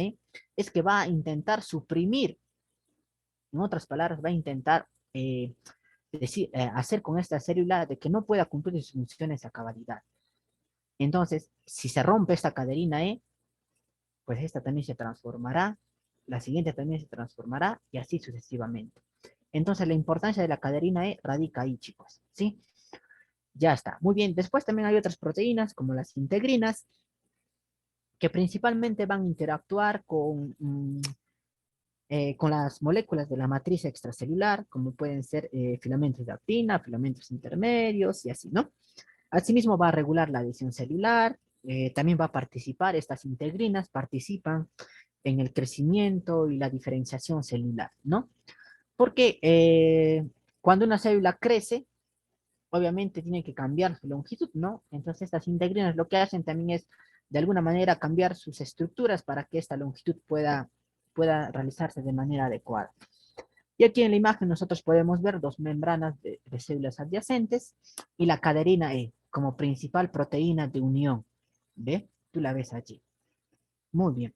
es que va a intentar suprimir, en otras palabras, va a intentar hacer con esta célula de que no pueda cumplir sus funciones a cabalidad. Entonces, si se rompe esta caderina pues esta también se transformará, la siguiente también se transformará y así sucesivamente. Entonces la importancia de la caderina E radica ahí, chicos, ¿sí? Ya está, muy bien. Después también hay otras proteínas como las integrinas que principalmente van a interactuar con las moléculas de la matriz extracelular, como pueden ser filamentos de actina, filamentos intermedios y así, ¿no? Asimismo va a regular la adhesión celular, también va a participar, estas integrinas participan en el crecimiento y la diferenciación celular, ¿no? Porque cuando una célula crece, obviamente tiene que cambiar su longitud, ¿no? Entonces estas integrinas lo que hacen también es, de alguna manera, cambiar sus estructuras para que esta longitud pueda realizarse de manera adecuada. Y aquí en la imagen nosotros podemos ver dos membranas de células adyacentes y la caderina E como principal proteína de unión. ¿Ve? Tú la ves allí. Muy bien.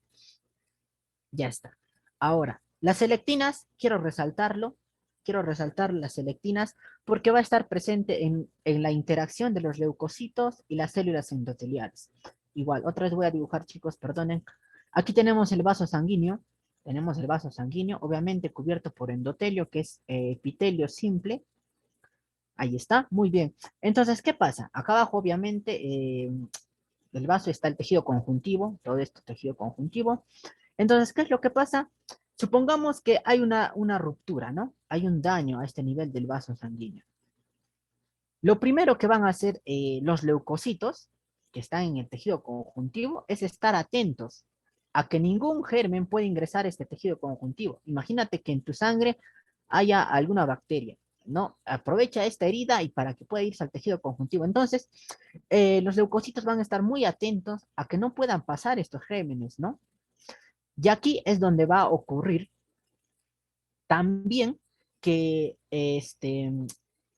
Ya está. Ahora, las selectinas, quiero resaltar las selectinas porque va a estar presente en la interacción de los leucocitos y las células endoteliales. Igual, otra vez voy a dibujar, chicos, perdonen. Aquí tenemos el vaso sanguíneo, obviamente cubierto por endotelio, que es epitelio simple. Ahí está, muy bien. Entonces, ¿qué pasa? Acá abajo, obviamente, del vaso está el tejido conjuntivo, todo esto tejido conjuntivo. Entonces, ¿qué es lo que pasa? Supongamos que hay una ruptura, ¿no? Hay un daño a este nivel del vaso sanguíneo. Lo primero que van a hacer los leucocitos, que están en el tejido conjuntivo, es estar atentos a que ningún germen pueda ingresar a este tejido conjuntivo. Imagínate que en tu sangre haya alguna bacteria, ¿no? Aprovecha esta herida y para que pueda irse al tejido conjuntivo. Entonces, los leucocitos van a estar muy atentos a que no puedan pasar estos gérmenes, ¿no? Y aquí es donde va a ocurrir también que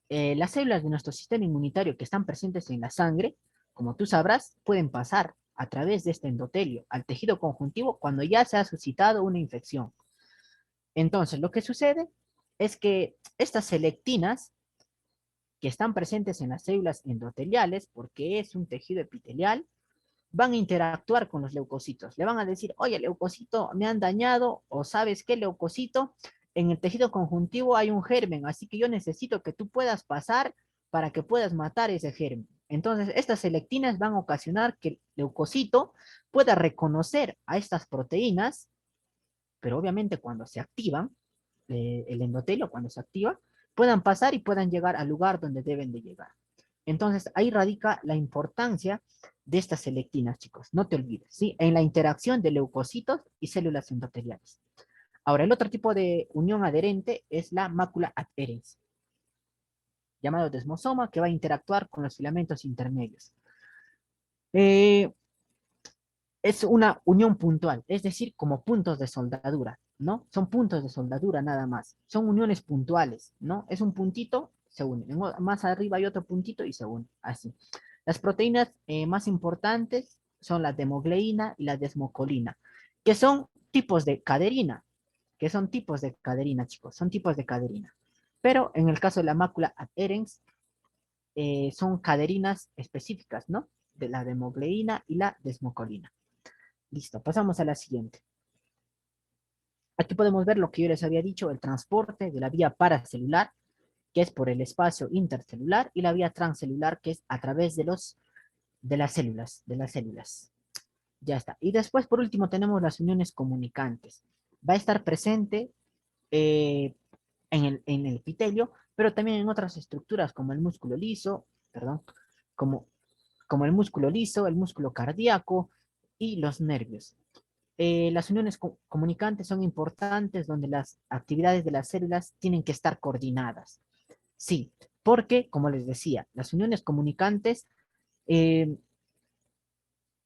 las células de nuestro sistema inmunitario que están presentes en la sangre, como tú sabrás, pueden pasar a través de este endotelio al tejido conjuntivo cuando ya se ha suscitado una infección. Entonces, lo que sucede es que estas selectinas que están presentes en las células endoteliales, porque es un tejido epitelial, van a interactuar con los leucocitos. Le van a decir, oye, leucocito, me han dañado, o sabes qué, leucocito, en el tejido conjuntivo hay un germen, así que yo necesito que tú puedas pasar para que puedas matar ese germen. Entonces, estas selectinas van a ocasionar que el leucocito pueda reconocer a estas proteínas, pero obviamente cuando se activan, el endotelio cuando se activa, puedan pasar y puedan llegar al lugar donde deben de llegar. Entonces, ahí radica la importancia de estas selectinas, chicos. No te olvides, ¿sí? En la interacción de leucocitos y células endoteliales. Ahora, el otro tipo de unión adherente es la mácula adherens, llamado desmosoma, que va a interactuar con los filamentos intermedios. Eh, es una unión puntual, es decir, como puntos de soldadura, ¿no? Son puntos de soldadura nada más. Son uniones puntuales, ¿no? Es un puntito, se une. Más arriba hay otro puntito y se une, así. Las proteínas más importantes son la demogleína y la desmocolina, que son tipos de caderina, chicos, son tipos de caderina. Pero en el caso de la mácula adherens, son caderinas específicas, ¿no? De la demogleína y la desmocolina. Listo, pasamos a la siguiente. Aquí podemos ver lo que yo les había dicho, el transporte de la vía paracelular, que es por el espacio intercelular, y la vía transcelular, que es a través de las células. Ya está. Y después, por último, tenemos las uniones comunicantes. Va a estar presente en el epitelio, pero también en otras estructuras como el músculo liso, perdón, como, como el músculo liso, el músculo cardíaco y los nervios. Las uniones comunicantes son importantes donde las actividades de las células tienen que estar coordinadas. Sí, porque, como les decía, las uniones comunicantes, eh,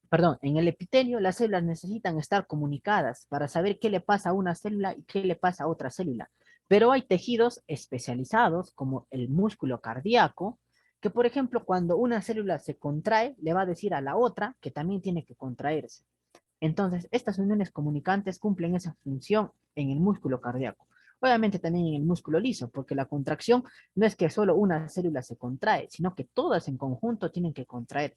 perdón, en el epitelio las células necesitan estar comunicadas para saber qué le pasa a una célula y qué le pasa a otra célula. Pero hay tejidos especializados como el músculo cardíaco, que por ejemplo cuando una célula se contrae, le va a decir a la otra que también tiene que contraerse. Entonces, estas uniones comunicantes cumplen esa función en el músculo cardíaco. Obviamente también en el músculo liso, porque la contracción no es que solo una célula se contrae, sino que todas en conjunto tienen que contraer.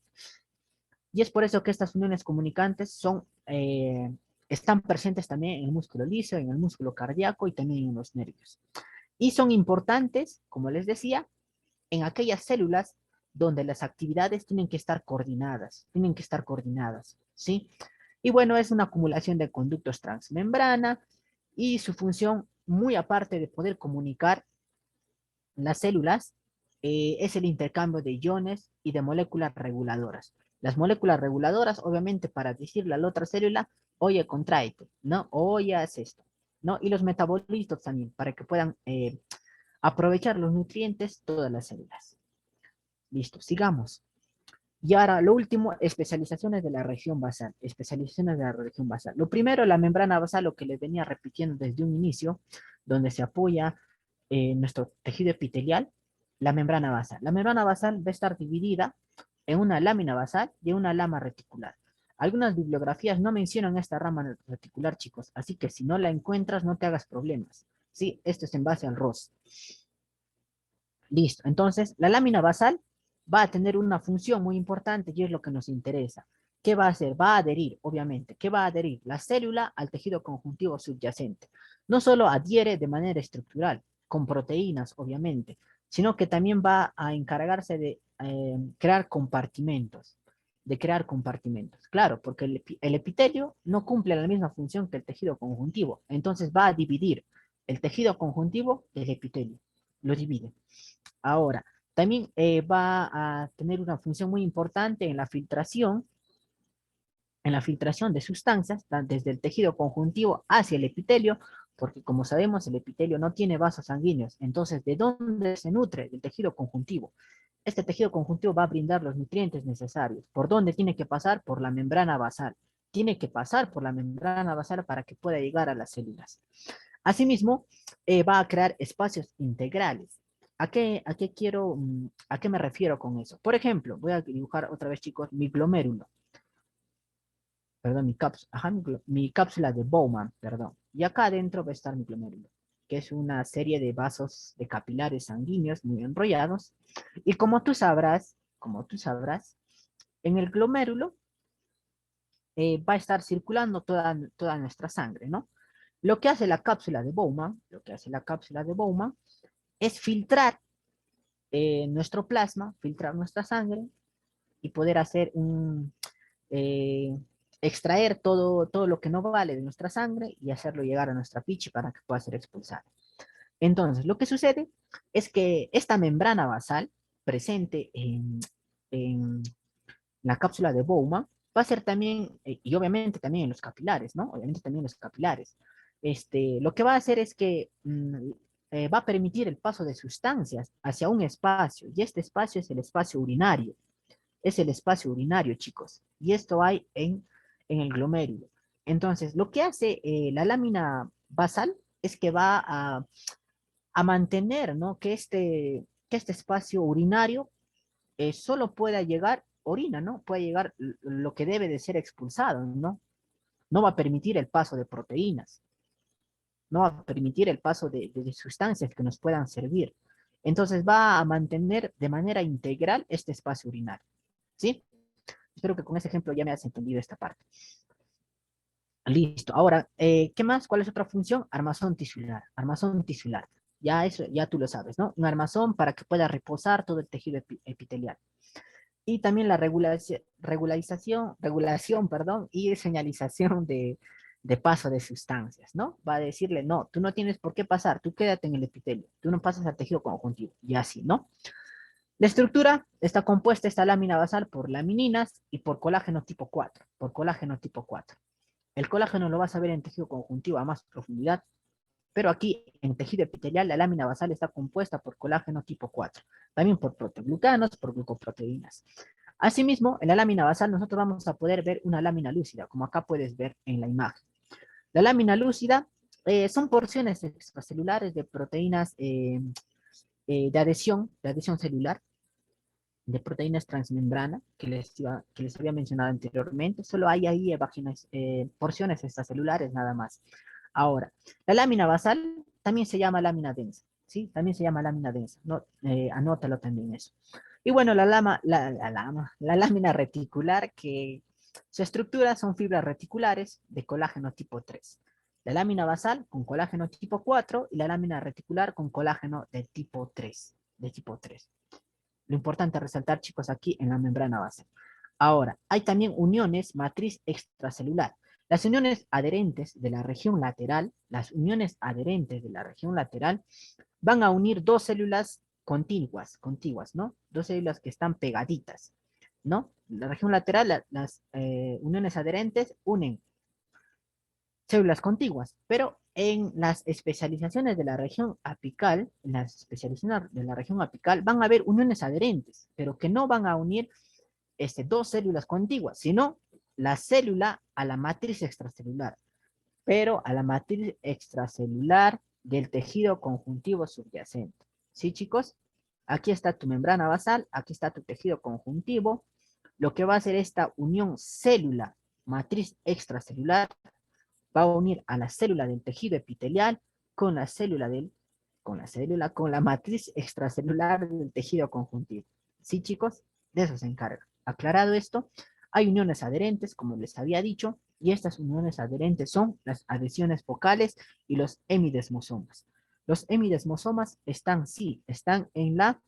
Y es por eso que estas uniones comunicantes están presentes también en el músculo liso, en el músculo cardíaco y también en los nervios. Y son importantes, como les decía, en aquellas células donde las actividades tienen que estar coordinadas, ¿sí? Y bueno, es una acumulación de conductos transmembrana y su función, muy aparte de poder comunicar las células, es el intercambio de iones y de moléculas reguladoras. Las moléculas reguladoras, obviamente, para decirle a la otra célula, oye, contráete, ¿no? Oye, haz esto, ¿no? Y los metabolitos también, para que puedan aprovechar los nutrientes todas las células. Listo, sigamos. Y ahora, lo último, especializaciones de la región basal. Especializaciones de la región basal. Lo primero, la membrana basal, lo que les venía repitiendo desde un inicio, donde se apoya nuestro tejido epitelial, la membrana basal. La membrana basal va a estar dividida en una lámina basal y en una lama reticular. Algunas bibliografías no mencionan esta rama reticular, chicos, así que si no la encuentras, no te hagas problemas. Sí, esto es en base al ROS. Listo. Entonces, la lámina basal va a tener una función muy importante y es lo que nos interesa. ¿Qué va a hacer? Va a adherir, obviamente. ¿Qué va a adherir? La célula al tejido conjuntivo subyacente. No solo adhiere de manera estructural, con proteínas, obviamente, sino que también va a encargarse de crear compartimentos. De crear compartimentos. Claro, porque el epitelio no cumple la misma función que el tejido conjuntivo. Entonces va a dividir el tejido conjuntivo del epitelio. Lo divide. Ahora, también va a tener una función muy importante en la filtración de sustancias, desde el tejido conjuntivo hacia el epitelio, porque como sabemos, el epitelio no tiene vasos sanguíneos. Entonces, ¿de dónde se nutre? Del tejido conjuntivo. Este tejido conjuntivo va a brindar los nutrientes necesarios. ¿Por dónde tiene que pasar? Por la membrana basal. Tiene que pasar por la membrana basal para que pueda llegar a las células. Asimismo, va a crear espacios integrales. ¿A qué me refiero con eso? Por ejemplo, voy a dibujar otra vez, chicos, mi glomérulo, perdón, mi cápsula de Bowman, perdón. Y acá adentro va a estar mi glomérulo, que es una serie de vasos de capilares sanguíneos muy enrollados. Y como tú sabrás, en el glomérulo va a estar circulando toda nuestra sangre, ¿no? Lo que hace la cápsula de Bowman es filtrar nuestro plasma, filtrar nuestra sangre y poder eh, extraer todo lo que no vale de nuestra sangre y hacerlo llegar a nuestra pichi para que pueda ser expulsado. Entonces, lo que sucede es que esta membrana basal presente en la cápsula de Bowman va a ser también, y obviamente también en los capilares, ¿no? Obviamente también en los capilares. Lo que va a hacer es que va a permitir el paso de sustancias hacia un espacio, y este espacio es el espacio urinario. Es el espacio urinario, chicos. Y esto hay en el glomérulo. Entonces, lo que hace la lámina basal es que va a mantener, ¿no? Que este espacio urinario solo pueda llegar orina, ¿no? Puede llegar lo que debe de ser expulsado, ¿no? No va a permitir el paso de proteínas, no va a permitir el paso de sustancias que nos puedan servir. Entonces va a mantener de manera integral este espacio urinario, ¿sí? Espero que con ese ejemplo ya me has entendido esta parte. Listo. Ahora, ¿qué más? ¿Cuál es otra función? Armazón tisular. Armazón tisular. Ya eso, ya tú lo sabes, ¿no? Un armazón para que pueda reposar todo el tejido epitelial. Y también la regulación, perdón, y señalización de paso de sustancias, ¿no? Va a decirle, no, tú no tienes por qué pasar, tú quédate en el epitelio, tú no pasas al tejido conjuntivo, y así, ¿no? La estructura está compuesta, esta lámina basal, por lamininas y por colágeno tipo 4, por colágeno tipo 4. El colágeno lo vas a ver en tejido conjuntivo a más profundidad, pero aquí en tejido epitelial la lámina basal está compuesta por colágeno tipo 4, también por proteoglucanos, por glucoproteínas. Asimismo, en la lámina basal nosotros vamos a poder ver una lámina lúcida, como acá puedes ver en la imagen. La lámina lúcida son porciones extracelulares de proteínas de adhesión celular, de proteínas transmembrana, que les había mencionado anteriormente. Solo hay ahí porciones extracelulares nada más. Ahora, la lámina basal también se llama lámina densa, ¿sí? También se llama lámina densa, no, anótalo también eso. Y bueno, la lámina reticular, que su estructura son fibras reticulares de colágeno tipo 3. La lámina basal con colágeno tipo 4 y la lámina reticular con colágeno de tipo 3. De tipo 3. Lo importante resaltar, chicos, aquí en la membrana basal. Ahora, hay también uniones matriz extracelular. Las uniones adherentes de la región lateral, van a unir dos células contiguas, ¿no? Dos células que están pegaditas, ¿no? La región lateral, las uniones adherentes unen células contiguas, pero en las especializaciones de la región apical, van a haber uniones adherentes, pero que no van a unir dos células contiguas, sino la célula a la matriz extracelular, pero a la matriz extracelular del tejido conjuntivo subyacente. ¿Sí, chicos? Aquí está tu membrana basal, aquí está tu tejido conjuntivo. Lo que va a hacer esta unión célula matriz extracelular va a unir a la célula del tejido epitelial con la célula con la matriz extracelular del tejido conjuntivo. ¿Sí, chicos? De eso se encarga. Aclarado esto, hay uniones adherentes, como les había dicho, y estas uniones adherentes son las adhesiones focales y los hemidesmosomas. Los hemidesmosomas están en la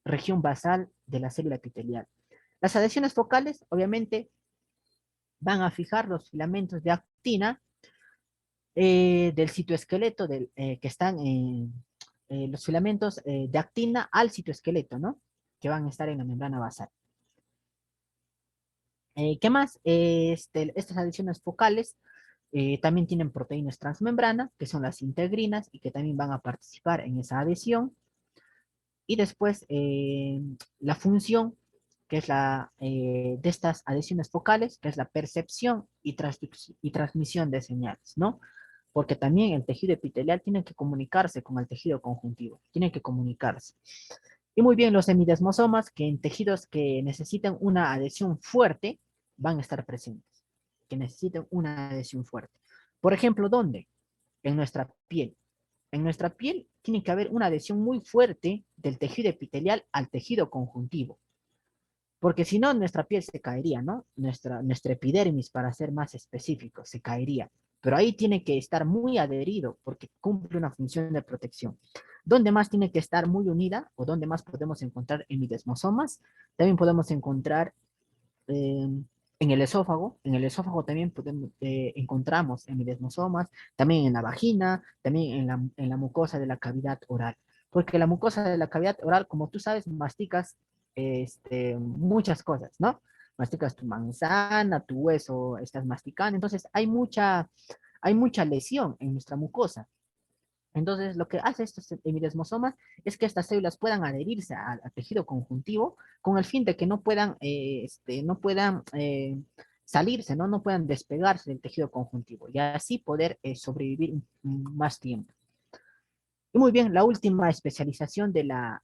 región basal de la célula epitelial. Las adhesiones focales, obviamente, van a fijar los filamentos de actina del citoesqueleto que están en los filamentos de actina al citoesqueleto, ¿no? Que van a estar en la membrana basal. ¿Qué más? Estas adiciones focales también tienen proteínas transmembrana, que son las integrinas y que también van a participar en esa adhesión. Y después la función, que es de estas adhesiones focales, que es la percepción y transmisión de señales, ¿no? Porque también el tejido epitelial tiene que comunicarse con el tejido conjuntivo, tiene que comunicarse. Y muy bien, los hemidesmosomas, que en tejidos que necesitan una adhesión fuerte, van a estar presentes, que necesiten una adhesión fuerte. Por ejemplo, ¿dónde? En nuestra piel. En nuestra piel tiene que haber una adhesión muy fuerte del tejido epitelial al tejido conjuntivo, porque si no, nuestra piel se caería, ¿no? Nuestra epidermis, para ser más específico, se caería. Pero ahí tiene que estar muy adherido porque cumple una función de protección. ¿Dónde más tiene que estar muy unida o dónde más podemos encontrar hemidesmosomas? También podemos encontrar en el esófago. En el esófago también encontramos hemidesmosomas, también en la vagina, también en la mucosa de la cavidad oral. Porque la mucosa de la cavidad oral, como tú sabes, masticas muchas cosas, ¿no? Masticas tu manzana, tu hueso, estás masticando. Entonces hay mucha lesión en nuestra mucosa. Entonces, lo que hace estos hemidesmosomas es que estas células puedan adherirse al tejido conjuntivo con el fin de que no puedan salirse, ¿no? No puedan despegarse del tejido conjuntivo y así poder sobrevivir más tiempo. Y muy bien, la última especialización de la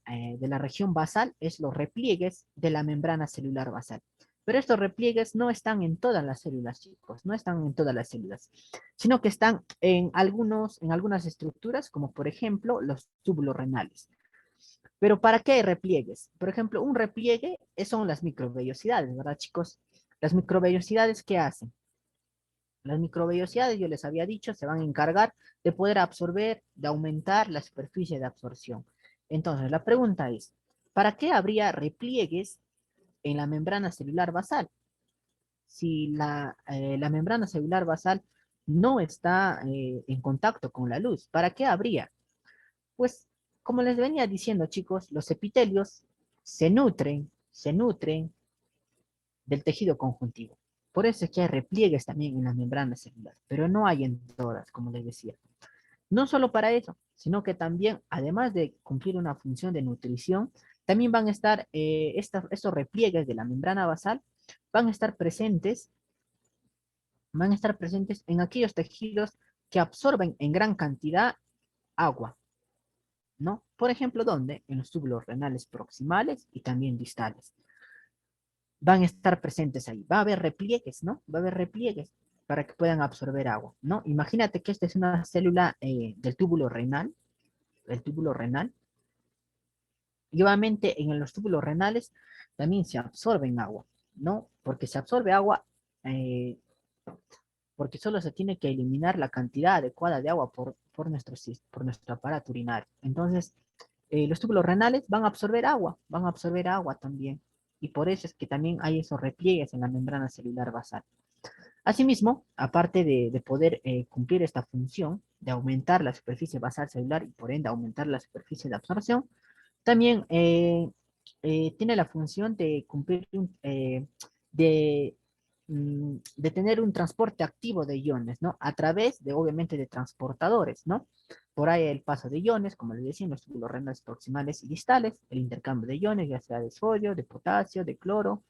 región basal es los repliegues de la membrana celular basal. Pero estos repliegues no están en todas las células, chicos, no están en todas las células, sino que están en algunas estructuras, como por ejemplo los túbulos renales. Pero ¿para qué hay repliegues? Por ejemplo, un repliegue son las microvellosidades, ¿verdad, chicos? Las microvellosidades, ¿qué hacen? Las microvellosidades, yo les había dicho, se van a encargar de poder absorber, de aumentar la superficie de absorción. Entonces, la pregunta es, ¿para qué habría repliegues en la membrana celular basal? Si la membrana celular basal no está en contacto con la luz, ¿para qué habría? Pues, como les venía diciendo, chicos, los epitelios se nutren del tejido conjuntivo. Por eso es que hay repliegues también en las membranas celulares, pero no hay en todas, como les decía. No solo para eso, sino que también, además de cumplir una función de nutrición, también van a estar estos repliegues de la membrana basal, van a estar presentes, van a estar presentes en aquellos tejidos que absorben en gran cantidad agua, ¿no? Por ejemplo, ¿dónde? En los túbulos renales proximales y también distales. Van a estar presentes ahí. Va a haber repliegues, ¿no? Va a haber repliegues para que puedan absorber agua, ¿no? Imagínate que esta es una célula del túbulo renal, y obviamente en los túbulos renales también se absorben agua, ¿no? Porque se absorbe agua, eh, porque solo se tiene que eliminar la cantidad adecuada de agua por nuestro aparato urinario. Entonces, los túbulos renales van a absorber agua también. Y por eso es que también hay esos repliegues en la membrana celular basal. Asimismo, aparte de poder cumplir esta función de aumentar la superficie basal celular y por ende aumentar la superficie de absorción, también tiene la función de cumplir de, de tener un transporte activo de iones, ¿no? A través de, obviamente, de transportadores, ¿no? Por ahí el paso de iones, como les decía, en los túbulos renales proximales y distales, el intercambio de iones, ya sea de sodio, de potasio, de cloro,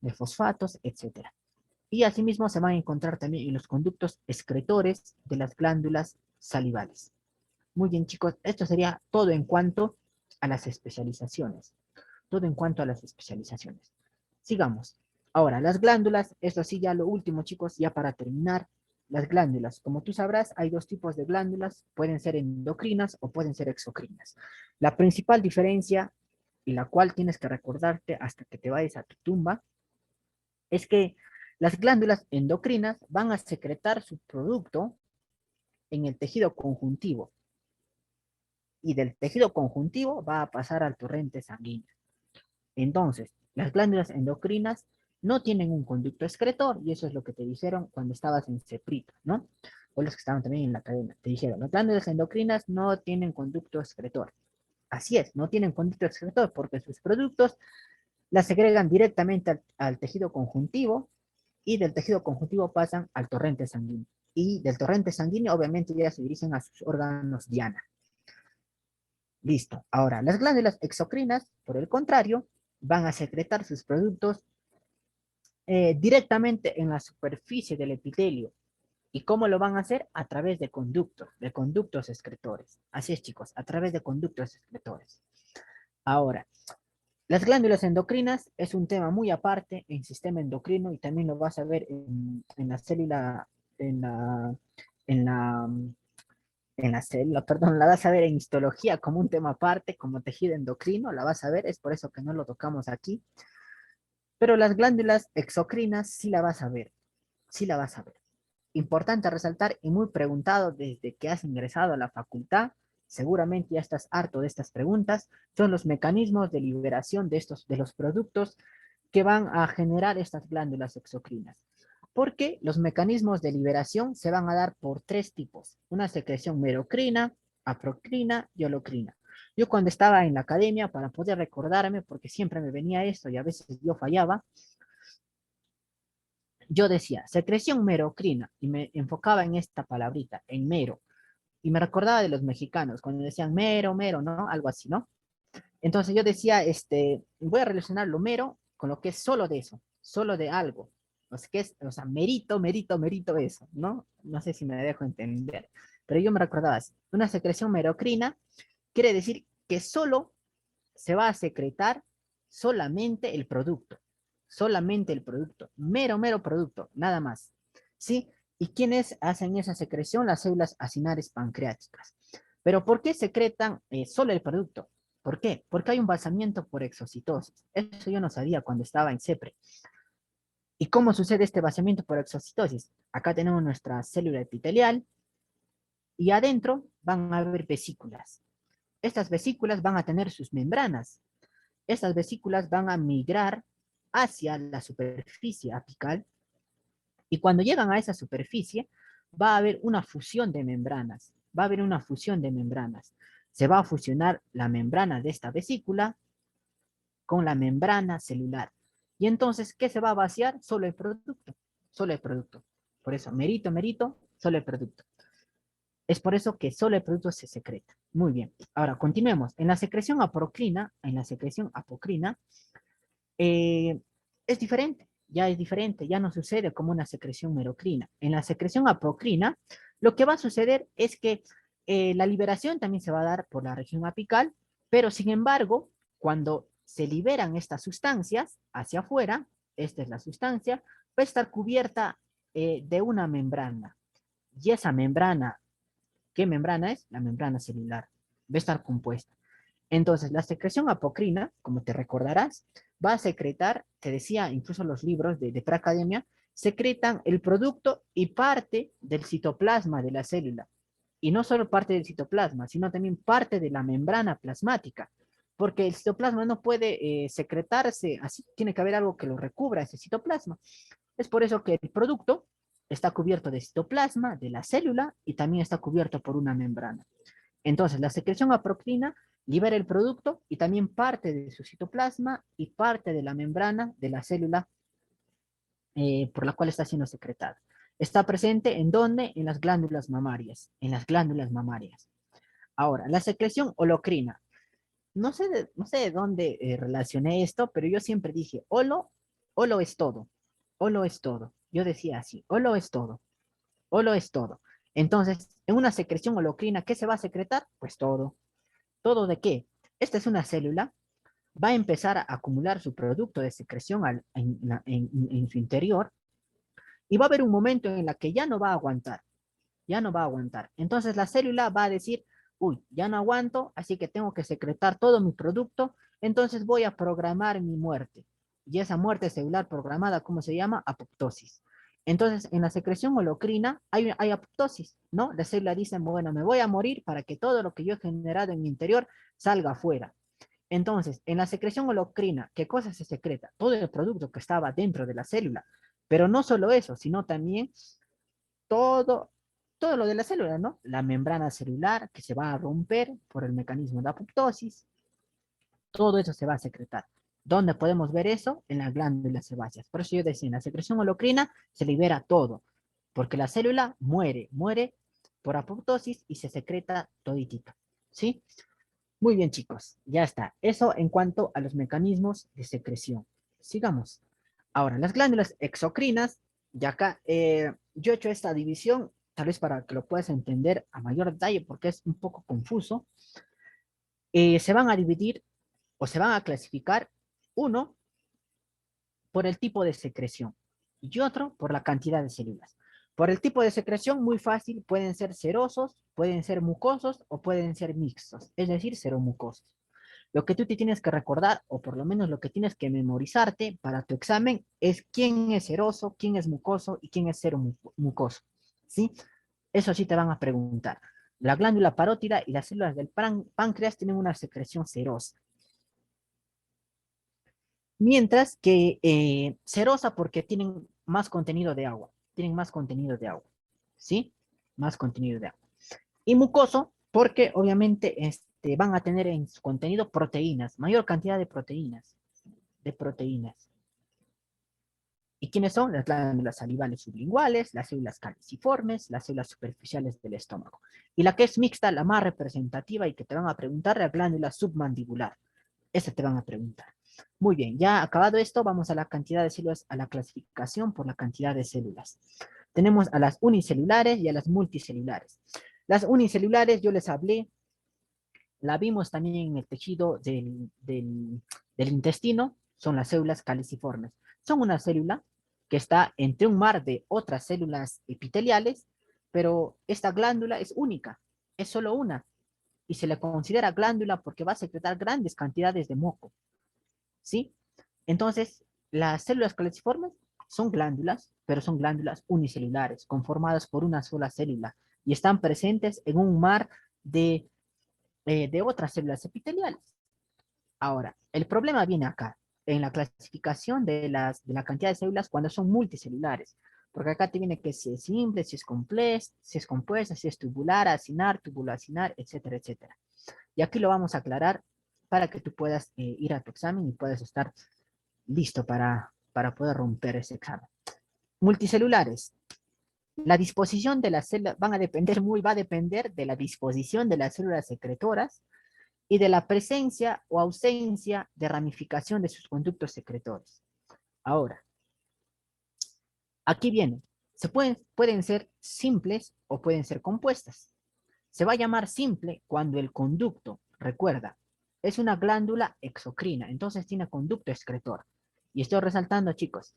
de fosfatos, etcétera. Y asimismo se van a encontrar también en los conductos excretores de las glándulas salivales. Muy bien, chicos, esto sería todo en cuanto a las especializaciones. Todo en cuanto a las especializaciones. Sigamos. Ahora, las glándulas, esto sí ya lo último, chicos, ya para terminar. Las glándulas, como tú sabrás, hay dos tipos de glándulas, pueden ser endocrinas o pueden ser exocrinas. La principal diferencia, y la cual tienes que recordarte hasta que te vayas a tu tumba, es que las glándulas endocrinas van a secretar su producto en el tejido conjuntivo, y del tejido conjuntivo va a pasar al torrente sanguíneo. Entonces, las glándulas endocrinas no tienen un conducto excretor, y eso es lo que te dijeron cuando estabas en CEPRIT, ¿no? O los que estaban también en la academia, te dijeron, las glándulas endocrinas no tienen conducto excretor. Así es, no tienen conducto excretor porque sus productos las segregan directamente al tejido conjuntivo, y del tejido conjuntivo pasan al torrente sanguíneo. Y del torrente sanguíneo, obviamente, ya se dirigen a sus órganos diana. Listo. Ahora, las glándulas exocrinas, por el contrario, van a secretar sus productos directamente en la superficie del epitelio. ¿Y cómo lo van a hacer? A través de conductos excretores. Así es, chicos, a través de conductos excretores. Ahora, las glándulas endocrinas es un tema muy aparte en sistema endocrino, y también lo vas a ver en la célula, en la, en la, en la célula, perdón, la vas a ver en histología como un tema aparte, como tejido endocrino, la vas a ver, es por eso que no lo tocamos aquí. Pero las glándulas exocrinas sí la vas a ver, sí la vas a ver. Importante resaltar y muy preguntado desde que has ingresado a la facultad, seguramente ya estás harto de estas preguntas, son los mecanismos de liberación de los productos que van a generar estas glándulas exocrinas. Porque los mecanismos de liberación se van a dar por tres tipos: una secreción merocrina, aprocrina y holocrina. Yo cuando estaba en la academia, para poder recordarme, porque siempre me venía esto y a veces yo fallaba, yo decía secreción merocrina y me enfocaba en esta palabrita, en mero. Y me recordaba de los mexicanos cuando decían mero, mero, ¿no? Algo así, ¿no? Entonces yo decía, voy a relacionar lo mero con lo que es solo de eso, solo de algo. O sea, que es, o sea, merito, merito, merito eso, ¿no? No sé si me dejo entender. Pero yo me recordaba así. Una secreción merocrina quiere decir que solo se va a secretar solamente el producto, mero, mero producto, nada más, ¿sí? ¿Y quiénes hacen esa secreción? Las células acinares pancreáticas. ¿Pero por qué secretan solo el producto? ¿Por qué? Porque hay un balsamiento por exocitosis. Eso yo no sabía cuando estaba en CEPRE. ¿Y cómo sucede este vaciamiento por exocitosis? Acá tenemos nuestra célula epitelial y adentro van a haber vesículas. Estas vesículas van a tener sus membranas. Estas vesículas van a migrar hacia la superficie apical y cuando llegan a esa superficie va a haber una fusión de membranas. Va a haber una fusión de membranas. Se va a fusionar la membrana de esta vesícula con la membrana celular. Y entonces, ¿qué se va a vaciar? Solo el producto. Solo el producto. Por eso, merito, merito, solo el producto. Es por eso que solo el producto se secreta. Muy bien. Ahora, continuemos. En la secreción apocrina, es diferente. Ya es diferente. Ya no sucede como una secreción merocrina. En la secreción apocrina, lo que va a suceder es que la liberación también se va a dar por la región apical, pero sin embargo, cuando se liberan estas sustancias hacia afuera, esta es la sustancia, va a estar cubierta de una membrana. Y esa membrana, ¿qué membrana es? La membrana celular. Va a estar compuesta. Entonces, la secreción apocrina, como te recordarás, va a secretar, te decía incluso los libros de preacademia, secretan el producto y parte del citoplasma de la célula. Y no solo parte del citoplasma, sino también parte de la membrana plasmática, porque el citoplasma no puede secretarse así, tiene que haber algo que lo recubra ese citoplasma. Es por eso que el producto está cubierto de citoplasma de la célula y también está cubierto por una membrana. Entonces, la secreción apocrina libera el producto y también parte de su citoplasma y parte de la membrana de la célula por la cual está siendo secretada. Está presente en dónde? En las glándulas mamarias. En las glándulas mamarias. Ahora, la secreción holocrina. No sé de dónde relacioné esto, pero yo siempre dije, holo es todo. Holo es todo. Yo decía así, holo es todo. Holo es todo. Entonces, en una secreción holocrina, ¿qué se va a secretar? Pues todo. ¿Todo de qué? Esta es una célula, va a empezar a acumular su producto de secreción en su interior y va a haber un momento en el que ya no va a aguantar, ya no va a aguantar. Entonces la célula va a decir, uy, ya no aguanto, así que tengo que secretar todo mi producto, entonces voy a programar mi muerte. Y esa muerte celular programada, ¿cómo se llama? Apoptosis. Entonces, en la secreción holocrina hay apoptosis, ¿no? La célula dice, bueno, me voy a morir para que todo lo que yo he generado en mi interior salga afuera. Entonces, en la secreción holocrina, ¿qué cosa se secreta? Todo el producto que estaba dentro de la célula. Pero no solo eso, sino también todo, todo lo de la célula, ¿no? La membrana celular que se va a romper por el mecanismo de apoptosis. Todo eso se va a secretar. ¿Dónde podemos ver eso? En las glándulas sebáceas. Por eso yo decía, en la secreción holocrina se libera todo, porque la célula muere por apoptosis y se secreta toditito, ¿sí? Muy bien, chicos, ya está. Eso en cuanto a los mecanismos de secreción. Sigamos. Ahora, las glándulas exocrinas, y acá yo he hecho esta división, tal vez para que lo puedas entender a mayor detalle, porque es un poco confuso. Se van a dividir o se van a clasificar, uno, por el tipo de secreción y otro por la cantidad de células. Por el tipo de secreción, muy fácil, pueden ser serosos, pueden ser mucosos o pueden ser mixtos, es decir, seromucosos. Lo que tú te tienes que recordar, o por lo menos lo que tienes que memorizarte para tu examen, es quién es seroso, quién es mucoso y quién es seromucoso. ¿Sí? Eso sí te van a preguntar. La glándula parótida y las células del páncreas tienen una secreción serosa. Mientras que serosa porque tienen más contenido de agua. Tienen más contenido de agua. ¿Sí? Más contenido de agua. Y mucoso porque obviamente van a tener en su contenido proteínas, mayor cantidad de proteínas. De proteínas. ¿Y quiénes son? Las glándulas salivales sublinguales, las células caliciformes, las células superficiales del estómago. Y la que es mixta, la más representativa y que te van a preguntar, la glándula submandibular. Esa te van a preguntar. Muy bien, ya acabado esto, vamos a la cantidad de células, a la clasificación por la cantidad de células. Tenemos a las unicelulares y a las multicelulares. Las unicelulares, yo les hablé, la vimos también en el tejido del intestino, son las células caliciformes. Son una célula que está entre un mar de otras células epiteliales, pero esta glándula es única, es solo una, y se le considera glándula porque va a secretar grandes cantidades de moco, ¿sí? Entonces, las células caliciformes son glándulas, pero son glándulas unicelulares, conformadas por una sola célula, y están presentes en un mar de otras células epiteliales. Ahora, el problema viene acá, en la clasificación de la cantidad de células cuando son multicelulares. Porque acá te viene que si es simple, si es compuesta, si es tubular, acinar, tubuloacinar, etcétera, etcétera. Y aquí lo vamos a aclarar para que tú puedas ir a tu examen y puedas estar listo para poder romper ese examen. Multicelulares. La disposición de las células va a depender de la disposición de las células secretoras y de la presencia o ausencia de ramificación de sus conductos secretores. Ahora, aquí viene, pueden ser simples o pueden ser compuestas. Se va a llamar simple cuando el conducto, recuerda, es una glándula exocrina, entonces tiene conducto excretor. Y estoy resaltando, chicos,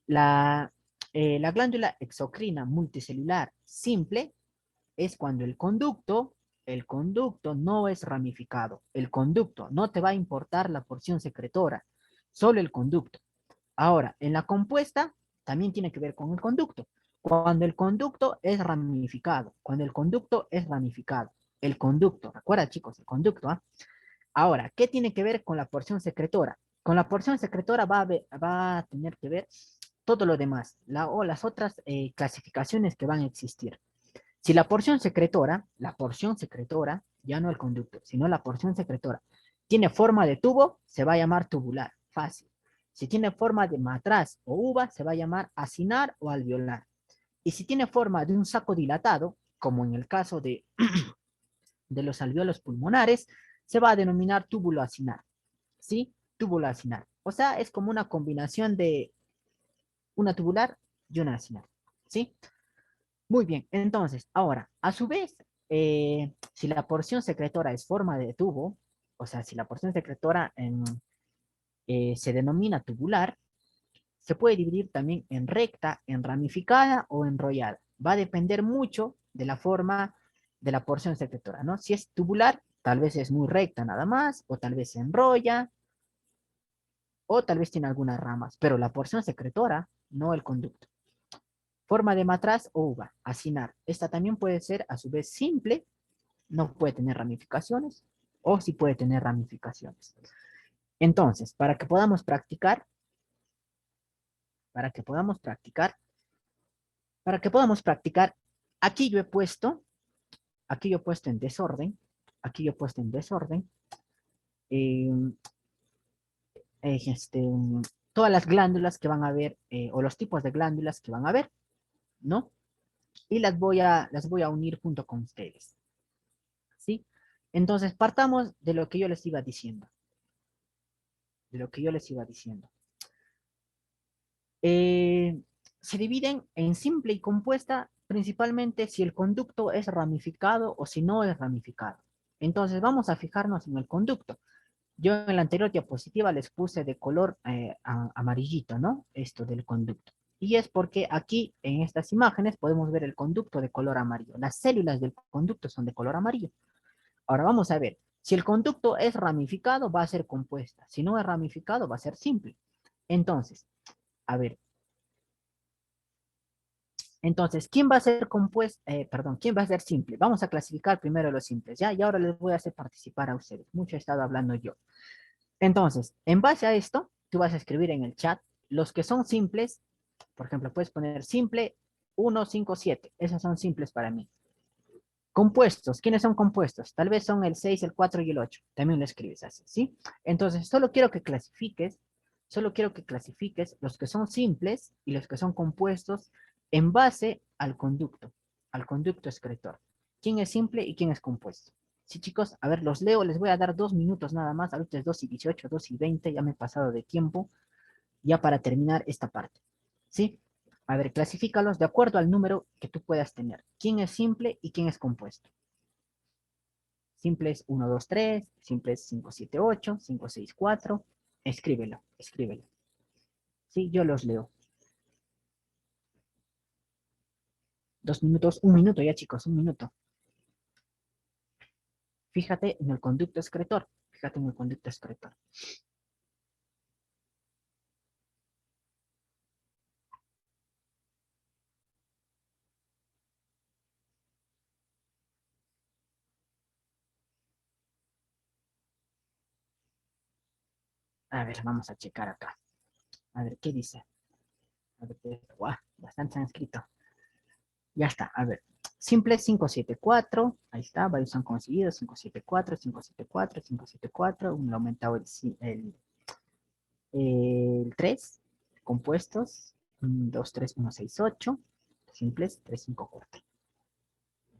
la, la glándula exocrina multicelular simple es cuando el conducto no es ramificado. El conducto, no te va a importar la porción secretora, solo el conducto. Ahora, en la compuesta también tiene que ver con el conducto. Cuando el conducto es ramificado, cuando el conducto es ramificado, el conducto, recuerda chicos, el conducto, ¿ah? Ahora, ¿qué tiene que ver con la porción secretora? Con la porción secretora va a tener que ver todo lo demás, o las otras clasificaciones que van a existir. Si la porción secretora, ya no el conducto, sino la porción secretora, tiene forma de tubo, se va a llamar tubular, fácil. Si tiene forma de matraz o uva, se va a llamar acinar o alveolar. Y si tiene forma de un saco dilatado, como en el caso de los alveolos pulmonares, se va a denominar túbulo acinar. ¿Sí? Túbulo acinar. O sea, es como una combinación de una tubular y una acinar. ¿Sí? Muy bien, entonces, ahora, a su vez, si la porción secretora es forma de tubo, o sea, si la porción secretora se denomina tubular, se puede dividir también en recta, en ramificada o enrollada. Va a depender mucho de la forma de la porción secretora, ¿no? Si es tubular, tal vez es muy recta nada más, o tal vez se enrolla, o tal vez tiene algunas ramas, pero la porción secretora, no el conducto. Forma de matraz o uva, acinar. Esta también puede ser a su vez simple, no puede tener ramificaciones, o sí puede tener ramificaciones. Entonces, para que podamos practicar, aquí yo he puesto, en desorden, aquí yo he puesto en desorden, eh, este, todas las glándulas que van a ver, o los tipos de glándulas que van a ver, ¿no? Y las voy a unir junto con ustedes, ¿sí? Entonces, partamos de lo que yo les iba diciendo, se dividen en simple y compuesta principalmente si el conducto es ramificado o si no es ramificado. Entonces vamos a fijarnos en el conducto. Yo en la anterior diapositiva les puse de color amarillito, ¿no? Esto del conducto. Y es porque aquí en estas imágenes podemos ver el conducto de color amarillo. Las células del conducto son de color amarillo. Ahora vamos a ver. Si el conducto es ramificado, va a ser compuesta. Si no es ramificado, va a ser simple. Entonces, a ver, entonces, ¿quién va a ser compuesto? Perdón, ¿quién va a ser simple? Vamos a clasificar primero los simples, ¿ya? Y ahora les voy a hacer participar a ustedes. Mucho he estado hablando yo. Entonces, en base a esto, tú vas a escribir en el chat los que son simples. Por ejemplo, puedes poner simple 1, 5, 7. Esos son simples para mí. Compuestos, ¿quiénes son compuestos? Tal vez son el 6, el 4 y el 8. También lo escribes así, ¿sí? Entonces, solo quiero que clasifiques los que son simples y los que son compuestos en base al conducto excretor. ¿Quién es simple y quién es compuesto? Sí, chicos, a ver, los leo, les voy a dar 2 minutos nada más. Ahorita es 2:18, 2:20, ya me he pasado de tiempo, ya para terminar esta parte, ¿sí? A ver, clasifícalos de acuerdo al número que tú puedas tener. ¿Quién es simple y quién es compuesto? Simple es 1, 2, 3, simple es 5, 7, 8, 5, 6, 4. Escríbelo, escríbelo. Sí, yo los leo. 2 minutos, 1 minuto ya, chicos, 1 minuto. Fíjate en el conducto excretor. Fíjate en el conducto excretor. A ver, vamos a checar acá. A ver, ¿qué dice? A ver, guau, bastante sánscrito. Ya está, a ver. Simple 574, ahí está, varios han conseguido, 574, 574, 574, uno ha aumentado el 3, compuestos, 2, 3, 1, 6, 8, simples, 3, 5, 4.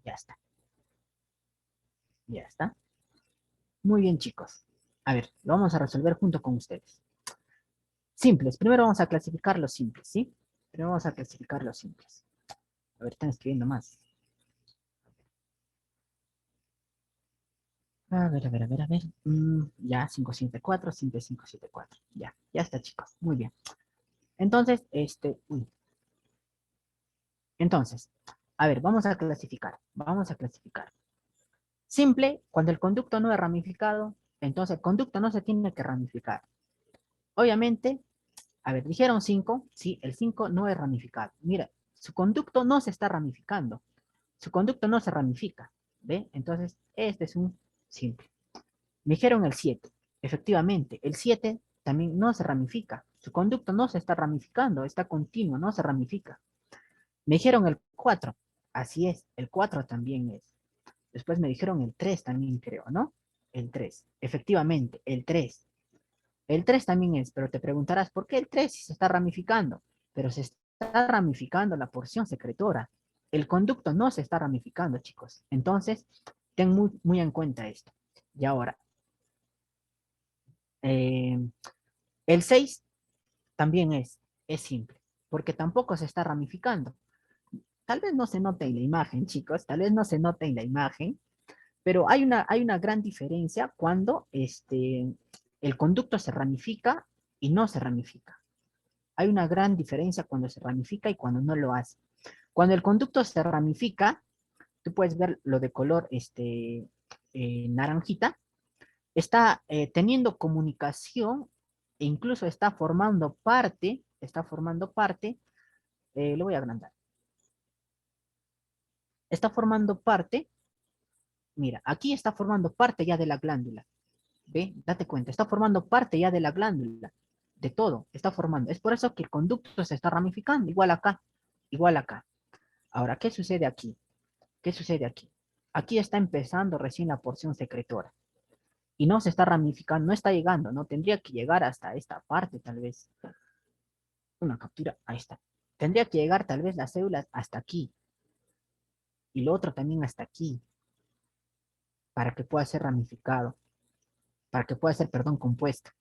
Ya está, ya está. Muy bien, chicos. A ver, lo vamos a resolver junto con ustedes. Simples, primero vamos a clasificar los simples, ¿sí? Primero vamos a clasificar los simples. A ver, están escribiendo más. A ver, a ver, a ver, a ver. Ya, 574, simple 574. Ya está, chicos. Muy bien. Entonces, Entonces, a ver, vamos a clasificar. Vamos a clasificar. Simple, cuando el conducto no es ramificado, entonces el conducto no se tiene que ramificar. Obviamente, a ver, dijeron 5, sí, el 5 no es ramificado. Mira, su conducto no se está ramificando. Su conducto no se ramifica. ¿Ve? Entonces, este es un simple. Me dijeron el 7. Efectivamente, el 7 también no se ramifica. Su conducto no se está ramificando, está continuo, no se ramifica. Me dijeron el 4. Así es, el 4 también es. Después me dijeron el 3 también creo, ¿no? El 3. Efectivamente, el 3. El 3 también es, pero te preguntarás, ¿por qué el 3 si se está ramificando? Pero se está ramificando la porción secretora. El conducto no se está ramificando, chicos. Entonces, ten muy en cuenta esto. Y ahora, eh, el 6 también es simple, porque tampoco se está ramificando. Tal vez no se note en la imagen, chicos, tal vez no se note en la imagen, pero hay una gran diferencia cuando el conducto se ramifica y no se ramifica. Hay una gran diferencia cuando se ramifica y cuando no lo hace. Cuando el conducto se ramifica, tú puedes ver lo de color naranjita, está teniendo comunicación e incluso está formando parte, lo voy a agrandar, está formando parte, mira, aquí está formando parte ya de la glándula, ¿ve? Date cuenta, está formando parte ya de la glándula, de todo, está formando. Es por eso que el conducto se está ramificando, igual acá, igual acá. Ahora, ¿qué sucede aquí? ¿Qué sucede aquí? Aquí está empezando recién la porción secretora y no se está ramificando, no está llegando, no tendría que llegar hasta esta parte tal vez. Una captura, ahí está. Tendría que llegar tal vez las células hasta aquí y lo otro también hasta aquí para que pueda ser ramificado, para que pueda ser, perdón, compuesto,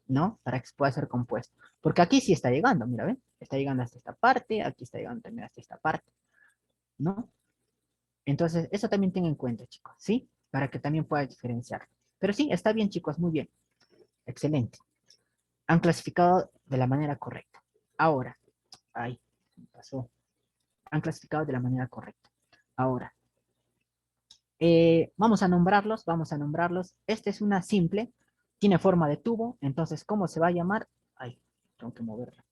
¿no? Para que pueda ser compuesto. Porque aquí sí está llegando, mira, ¿ven? Está llegando hasta esta parte, aquí está llegando también hasta esta parte, ¿no? Entonces, eso también tengan en cuenta, chicos, ¿sí? Para que también pueda diferenciar. Pero sí, está bien, chicos, muy bien. Excelente. Han clasificado de la manera correcta. Ahora, ahí, pasó. Han clasificado de la manera correcta. Ahora, vamos a nombrarlos, vamos a nombrarlos. Este es una simple, tiene forma de tubo, entonces, ¿cómo se va a llamar? Ay, tengo que moverla.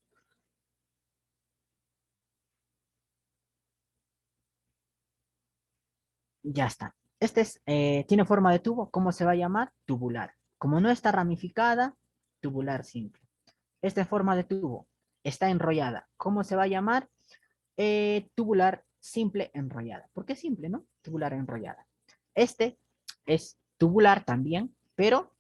Ya está. Tiene forma de tubo, ¿cómo se va a llamar? Tubular. Como no está ramificada, tubular simple. Esta forma de tubo está enrollada. ¿Cómo se va a llamar? Tubular simple enrollada. ¿Por qué simple, no? Tubular enrollada. Este es tubular también, pero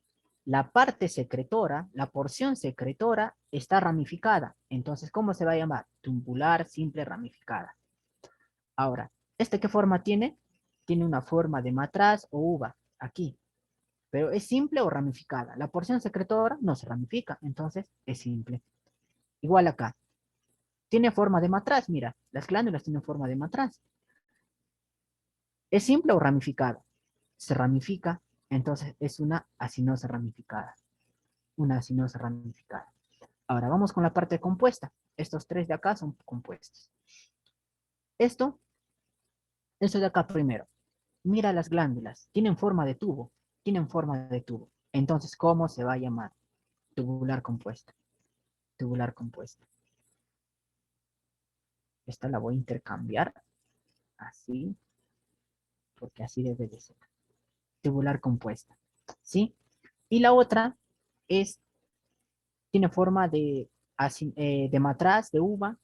la parte secretora, la porción secretora está ramificada. Entonces, ¿cómo se va a llamar? Tubular simple ramificada. Ahora, ¿qué forma tiene? Tiene una forma de matraz o uva, aquí. Pero ¿es simple o ramificada? La porción secretora no se ramifica, entonces es simple. Igual acá. Tiene forma de matraz, mira, las glándulas tienen forma de matraz. ¿Es simple o ramificada? Se ramifica, entonces es una acinosa ramificada. Una acinosa ramificada. Ahora vamos con la parte compuesta. Estos tres de acá son compuestos. Esto de acá primero. Mira las glándulas. Tienen forma de tubo. Tienen forma de tubo. Entonces, ¿cómo se va a llamar? Tubular compuesta. Tubular compuesta. Esta la voy a intercambiar así, porque así debe de ser. Tubular compuesta. ¿Sí? Y la otra es tiene forma de matraz, de uva.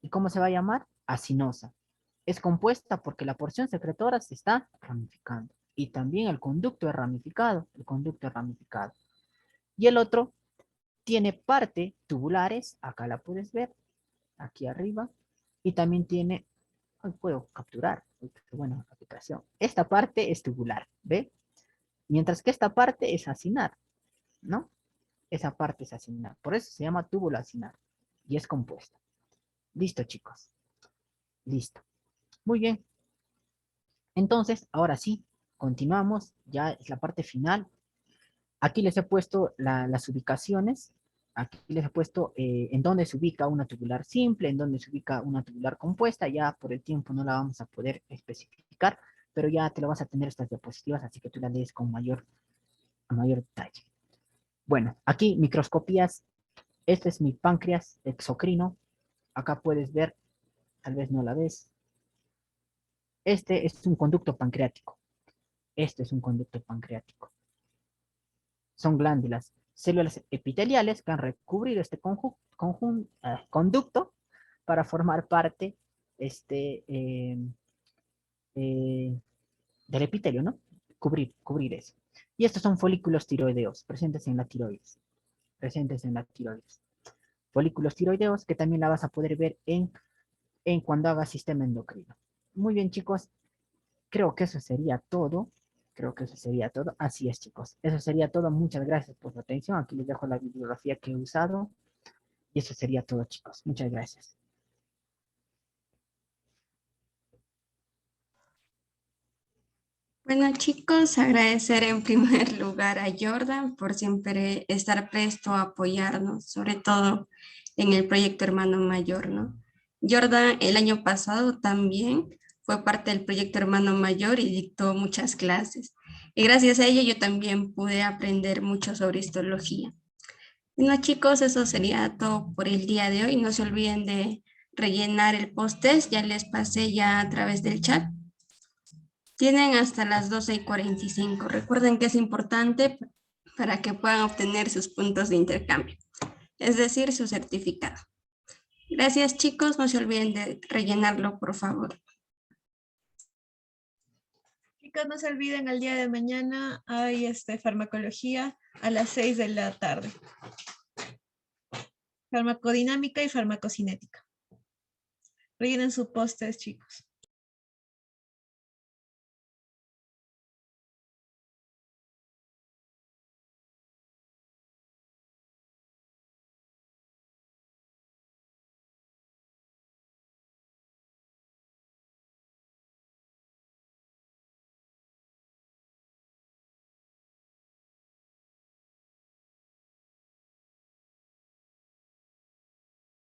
¿Y cómo se va a llamar? Acinosa. Es compuesta porque la porción secretora se está ramificando. Y también el conducto es ramificado. El conducto es ramificado. Y el otro tiene parte tubulares. Acá la puedes ver. Aquí arriba. Y también tiene, puedo capturar. Qué buena aplicación. Esta parte es tubular. ¿Ve? Mientras que esta parte es acinar. ¿No? Esa parte es acinar. Por eso se llama túbulo acinar. Y es compuesta. Listo, chicos. Listo. Muy bien. Entonces, ahora sí, continuamos. Ya es la parte final. Aquí les he puesto las ubicaciones. Aquí les he puesto en dónde se ubica una tubular simple, en dónde se ubica una tubular compuesta. Ya por el tiempo no la vamos a poder especificar, pero ya te lo vas a tener estas diapositivas, así que tú las lees con mayor detalle. Bueno, aquí microscopías. Este es mi páncreas exocrino. Acá puedes ver, tal vez no la ves. Este es un conducto pancreático. Este es un conducto pancreático. Son glándulas, células epiteliales que han recubierto este conducto para formar parte este, eh, del epitelio, ¿no? Cubrir eso. Y estos son folículos tiroideos presentes en la tiroides. Presentes en la tiroides. Folículos tiroideos que también la vas a poder ver en cuando hagas sistema endocrino. Muy bien, chicos. Creo que eso sería todo. Creo que eso sería todo. Así es, chicos. Eso sería todo. Muchas gracias por su atención. Aquí les dejo la bibliografía que he usado. Y eso sería todo, chicos. Muchas gracias. Bueno, chicos, agradecer en primer lugar a Jordan por siempre estar presto a apoyarnos, sobre todo en el proyecto Hermano Mayor, ¿no? Jordan el año pasado también fue parte del proyecto Hermano Mayor y dictó muchas clases. Y gracias a ello yo también pude aprender mucho sobre histología. Bueno, chicos, eso sería todo por el día de hoy. No se olviden de rellenar el post-test, ya les pasé ya a través del chat. Tienen hasta las 12:45. Recuerden que es importante para que puedan obtener sus puntos de intercambio, es decir, su certificado. Gracias, chicos. No se olviden de rellenarlo, por favor. Chicos, no se olviden, el día de mañana hay farmacología a las 6 de la tarde. Farmacodinámica y farmacocinética. Rellenen su post-test, chicos.